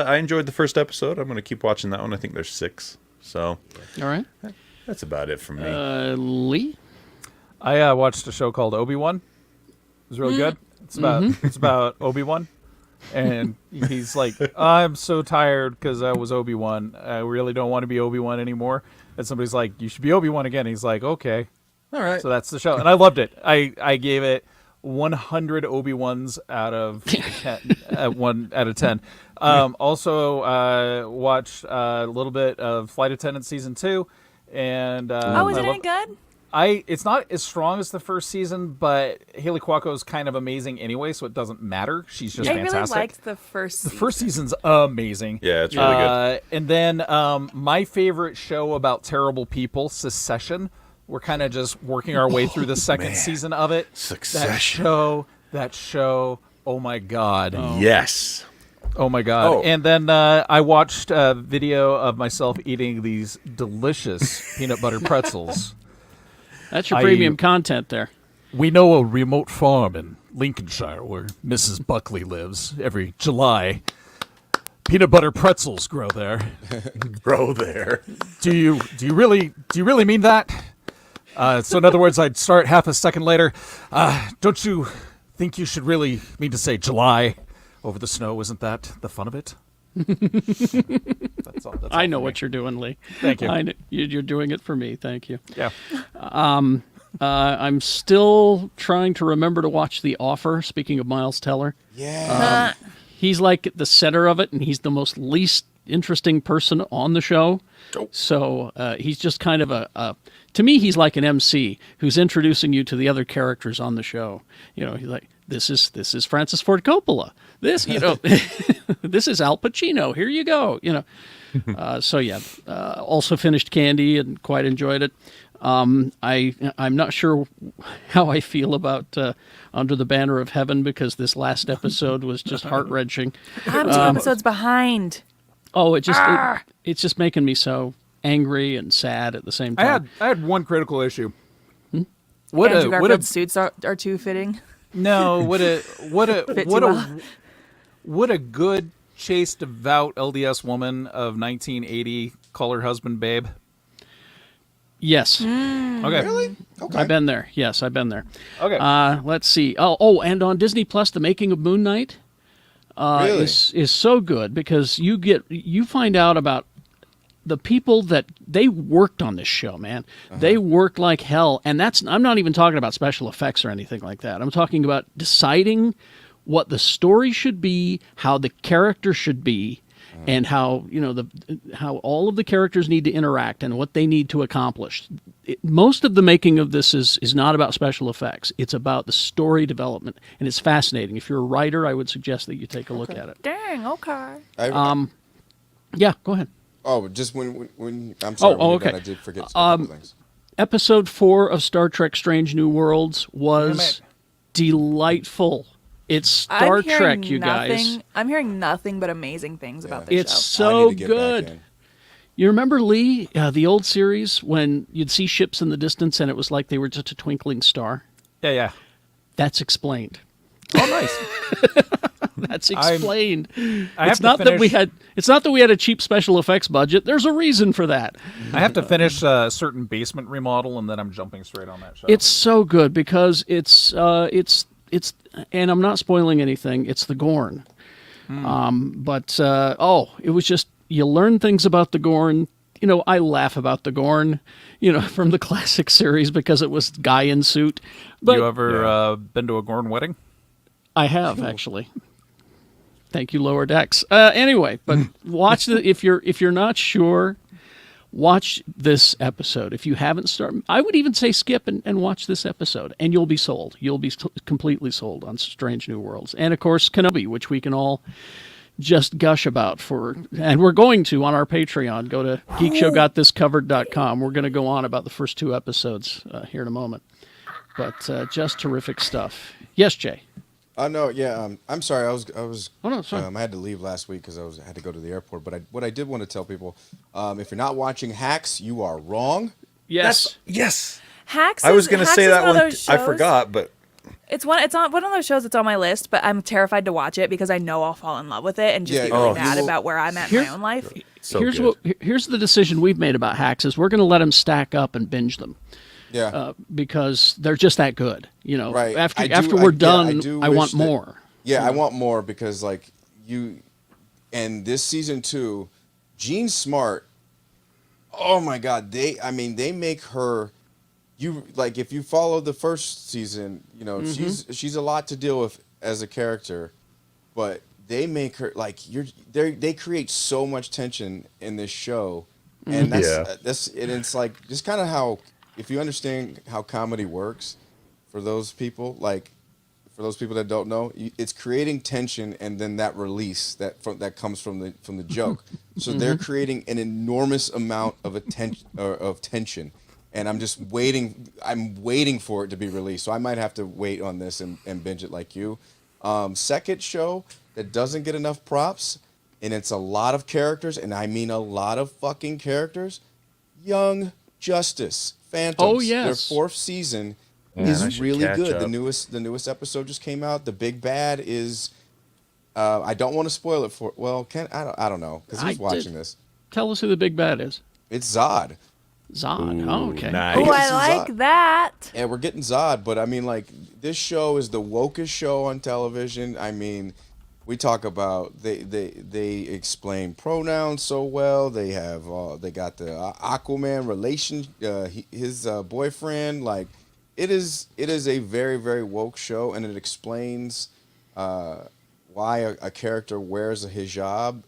I enjoyed the first episode. I'm going to keep watching that one. I think there's 6. So, all right, that's about it from me. Lee, I watched a show called Obi-Wan. It was really good. It's about Obi-Wan. And he's like, I'm so tired because I was Obi-Wan. I really don't want to be Obi-Wan anymore. And somebody's like, you should be Obi-Wan again. He's like, okay. All right. So that's the show. And I loved it. I gave it 100 Obi-Wans out of 10. 1 out of 10. Also, watched a little bit of Flight Attendant Season 2. And is it any good? It's not as strong as the first season, but Haley Cuoco is kind of amazing anyway, so it doesn't matter. She's just fantastic. I really liked the first season. The first season's amazing. Yeah, it's really good. And then my favorite show about terrible people, Succession. We're kind of just working our way through the second season of it. Succession. That show. Oh my God. Yes. Oh my God. Oh. And then I watched a video of myself eating these delicious peanut butter pretzels. That's your premium content there. We know a remote farm in Lincolnshire where Mrs. Buckley lives. Every July, peanut butter pretzels grow there. Grow there. Do you really mean that? So in other words, I'd start half a second later. Don't you think you should really mean to say July over the snow? Isn't that the fun of it? That's all I know what you're doing, Lee. Thank you. I know, you're doing it for me. Thank you. Yeah. I'm still trying to remember to watch The Offer, speaking of Miles Teller. Yeah. He's like the center of it, and he's the most least interesting person on the show. So he's just kind of to me, he's like an MC who's introducing you to the other characters on the show. You know, he's like, this is Francis Ford Coppola. This, this is Al Pacino. Here you go. So yeah, also finished Candy and quite enjoyed it. I'm not sure how I feel about Under the Banner of Heaven because this last episode was just heart-wrenching. I'm 2 episodes behind. Oh, it's just making me so angry and sad at the same time. I had one critical issue. Andrew Garfield's suits are too fitting. No, what a good chaste, devout LDS woman of 1980, call her husband babe. Yes. Okay. Really? Okay. I've been there. Yes, I've been there. Okay. Let's see. Oh, and on Disney Plus, The Making of Moon Knight Really? is so good because you find out about the people that they worked on this show, man. They worked like hell, and I'm not even talking about special effects or anything like that. I'm talking about deciding what the story should be, how the character should be, and how how all of the characters need to interact and what they need to accomplish. Most of the making of this is not about special effects. It's about the story development, and it's fascinating. If you're a writer, I would suggest that you take a look at it. Dang, okay. Yeah, go ahead. Oh, just when I'm sorry. when you're okay. done, I did forget a couple things. Episode 4 of Star Trek Strange New Worlds was Damn it. delightful. It's Star Trek, you guys. I'm hearing nothing but amazing things about this It's show. I so need to get back good. in. You remember, Lee, the old series when you'd see ships in the distance and it was like they were just a twinkling star? Yeah. That's explained. Oh, nice. That's explained. It's not that we had a cheap special effects budget. There's a reason for that. I have to finish a certain basement remodel, and then I'm jumping straight on that show. It's so good because it's and I'm not spoiling anything. It's the Gorn. It was just, you learn things about the Gorn. I laugh about the Gorn, from the classic series because it was guy in suit. But you ever been to a Gorn wedding? I have, actually. Thank you, Lower Decks. Anyway, but watch if you're not sure, watch this episode. If you haven't started, I would even say skip and watch this episode, and you'll be sold. You'll be completely sold on Strange New Worlds. And, of course, Kenobi, which we can all just gush about and we're going to on our Patreon. Go to geekshowgotthiscovered.com. We're going to go on about the first 2 episodes here in a moment. But just terrific stuff. Yes, Jay. No, yeah. I'm sorry. I was. Oh no, sorry. I had to leave last week because I had to go to the airport. But what I did want to tell people, if you're not watching Hacks, you are wrong. Yes. Yes. Hacks. I was going to Hacks say is that one of one. those I shows- forgot, but It's one of those shows that's on my list, but I'm terrified to watch it because I know I'll fall in love with it and just be really mad about where I'm at in my own life. so here's good. here's the decision we've made about Hacks is we're going to let them stack up and binge them. Yeah. Because they're just that good. Right. After I we're wish done, I want that- more. Yeah, I want more because and this season 2, Jean Smart. Oh my God, they make her. If you follow the first season, she's a lot to deal with as a character, but they make her they create so much tension in this show, and it's like just kind of how, if you understand how comedy works, for those people that don't know, it's creating tension and then that release that comes from the joke. So they're creating an enormous amount of tension, and I'm just waiting. I'm waiting for it to be released. So I might have to wait on this and binge it like you. Second show that doesn't get enough props, and it's a lot of characters, and I mean a lot of fucking characters. Young Justice Phantoms. Oh yes, their 4th season. Is really good. The newest episode just came out. The big bad is. I don't want to spoil it for. Well, I don't know because who's watching this? Tell us who the big bad is. It's Zod. Zod. Oh, okay. Nice. Oh, I like that. Yeah, we're getting Zod, but I mean, this show is the wokest show on television. I mean, we talk about they explain pronouns so well. They have they got the Aquaman relation. His boyfriend It is a very, very woke show, and it explains why a character wears a hijab.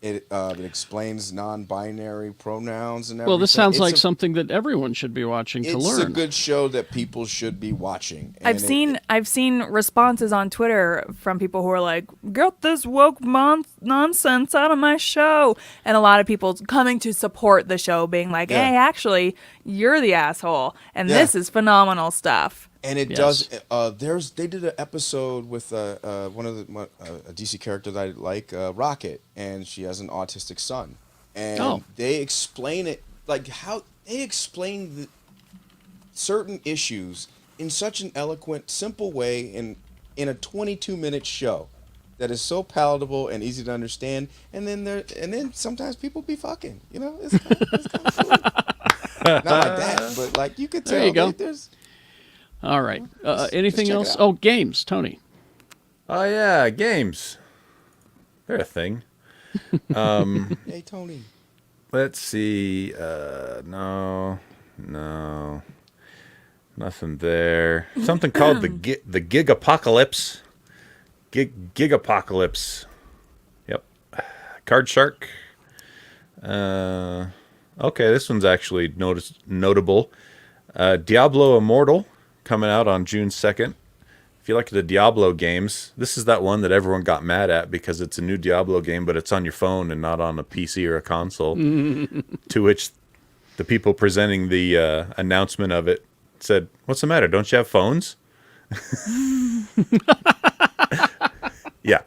It explains non-binary pronouns and everything. Well, this sounds like something that everyone should be watching to learn. It's a good show that people should be watching. And I've seen responses on Twitter from people who are like, "Get this woke nonsense out of my show," and a lot of people coming to support the show, being like, "Hey, actually, you're the asshole, and this is phenomenal stuff." And it does. They did an episode with a DC character that I like, Rocket, and she has an autistic son, and they explain it how they explain certain issues in such an eloquent, simple way in a 22-minute show that is so palatable and easy to understand. And then sometimes people be fucking, it's kind of cool. Not like that, but you could tell. There you go. There's. All right. Anything else? Oh, games, Tony. Oh yeah, games. They're a thing. Hey Tony. Let's see. No, nothing there. Something called the Gigapocalypse. Gigapocalypse. Yep. Card Shark. Okay, this one's actually notable. Diablo Immortal. Coming out on June 2nd. If you like the Diablo games, this is that one that everyone got mad at because it's a new Diablo game, but it's on your phone and not on a PC or a console. To which the people presenting the announcement of it said, "What's the matter? Don't you have phones?" Yeah.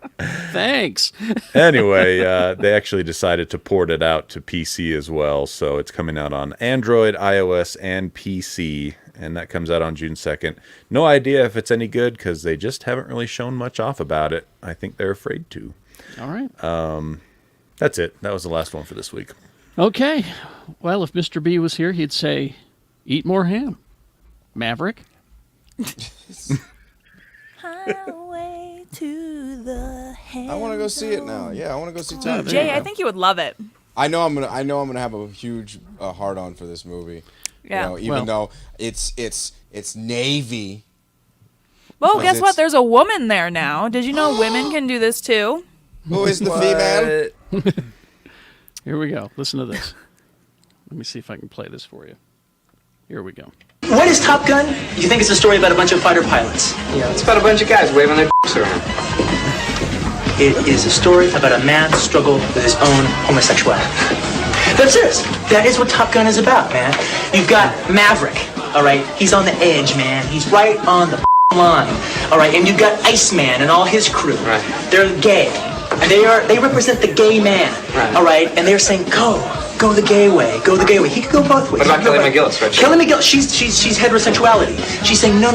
Thanks. Anyway, they actually decided to port it out to PC as well, so it's coming out on Android, iOS, and PC. And that comes out on June 2nd. No idea if it's any good because they just haven't really shown much off about it. I think they're afraid to. All right. That's it. That was the last one for this week. Okay. Well, if Mr. B was here, he'd say, eat more ham. Maverick? Highway to the hand. I want to go see it now. Yeah, I want to go see Top Gun. Jay, I think you would love it. I know I'm gonna have a huge hard on for this movie. Yeah. Even though it's Navy. Well, guess what? There's a woman there now. Did you know women can do this too? Who is the female? Here we go. Listen to this. Let me see if I can play this for you. Here we go. What is Top Gun? You think it's a story about a bunch of fighter pilots? Yeah, it's about a bunch of guys waving their around. It is a story about a man's struggle with his own homosexuality. That's serious. That is what Top Gun is about, man. You've got Maverick, all right? He's on the edge, man. He's right on the line, all right? And you've got Iceman and all his crew. Right. They're gay. They represent the gay man, right? All right? And they're saying, go the gay way, go the gay way. He could go both ways. What about Kelly McGillis, right? Kelly McGillis, she's heterosexuality. She's saying, no,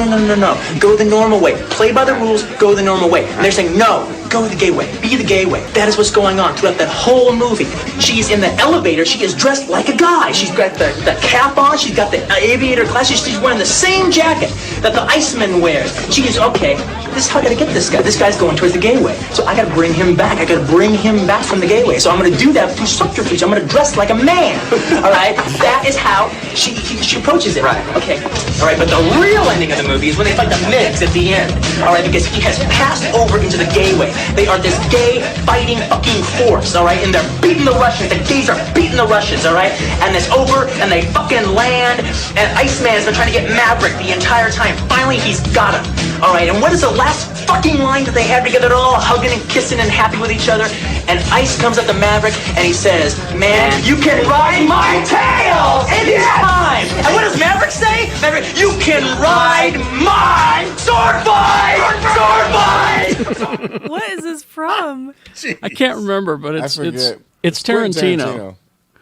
go the normal way. Play by the rules, go the normal way. And they're saying, no, Go the gay way. Be the gay way. That is what's going on throughout that whole movie. She's in the elevator. She is dressed like a guy. She's got the cap on. She's got the aviator glasses. She's wearing the same jacket that the Iceman wears. She is, okay, this is how I gotta get this guy. This guy's going towards the gay way. So I gotta bring him back. I gotta bring him back from the gay way. So I'm gonna do that through subterfuge. I'm gonna dress like a man. All right? That is how she approaches it. Right. Okay. All right, but the real ending of the movie is when they fight the Migs at the end. All right, because he has passed over into the gay way. They are this gay fighting fucking force, all right? And they're beating the Russians. The gays are beating the Russians, all right? And it's over, and they fucking land, and Iceman's been trying to get Maverick the entire time. Finally, he's got him, all right? And what is the last fucking line that they have together? They're all hugging and kissing and happy with each other. And Ice comes up to Maverick, and he says, man, you can ride my tail anytime. And what does Maverick say? Maverick, you can ride my sword fight! Sword fight! What is this from? I can't remember, but I it's forget. it's Quentin Tarantino.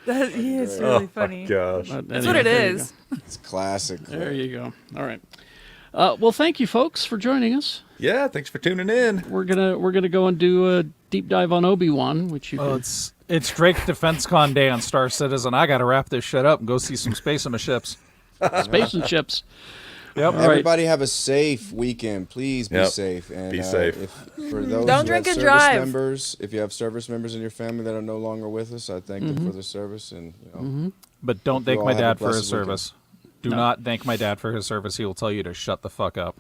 Yeah, it's really funny. Gosh. That's what it is. It's classic. There you go. All right. Well, thank you, folks, for joining us. Yeah, thanks for tuning in. We're gonna go and do a deep dive on Obi-Wan, which you can. It's Drake Defense Con Day on Star Citizen. I got to wrap this shit up and go see some space on my ships. Space and chips. Yep. Everybody have a safe weekend. Please be Yep. safe. And, Be safe. For those Don't who drink have and service drive. members, if you have service members in your family that are no longer with us, I thank them for their service. And But don't Hope you thank all my have a dad for his blessed weekend. service. Do not thank my dad for his service. He will tell you to shut the fuck up.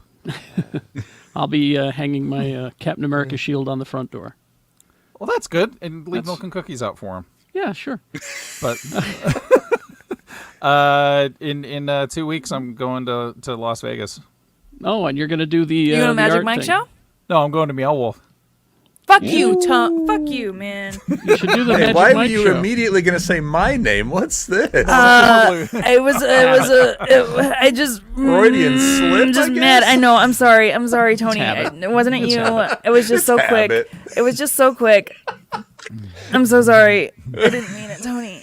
I'll be hanging my Captain America shield on the front door. Well, that's good. And leave milk and cookies out for him. Yeah, sure. But in 2 weeks, I'm going to Las Vegas. Oh, and you're gonna do the You going to the Magic art Mike thing. show? No, I'm going to Meow Wolf. Fuck you, Tom. Fuck you, man. You should do the Hey, Magic why were Mike you show. immediately going to say my name? What's this? I just Freudian slip, just I mad. guess? I know. I'm sorry, Tony. habit. It wasn't It's you. habit. It was just so quick. habit. It was just so quick. I'm so sorry. I didn't mean it, Tony.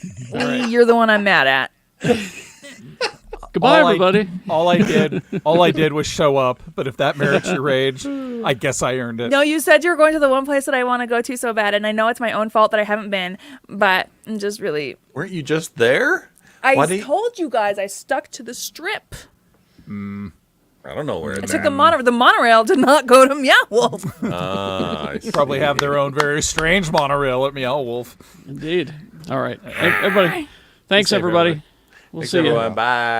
You're the one I'm mad at. Goodbye, everybody. All I did was show up. But if that merits your rage, I guess I earned it. No, you said you were going to the one place that I want to go to so bad, and I know it's my own fault that I haven't been, but I'm just really. Weren't you just there? I Why do you- told you guys I stuck to the strip. I don't know where I it's took the monorail. The monorail did not go to Meow Wolf. Probably have their own very strange monorail at Meow Wolf. Indeed. All right, everybody. Thanks, everybody. We'll Thanks, see you. everyone. Bye.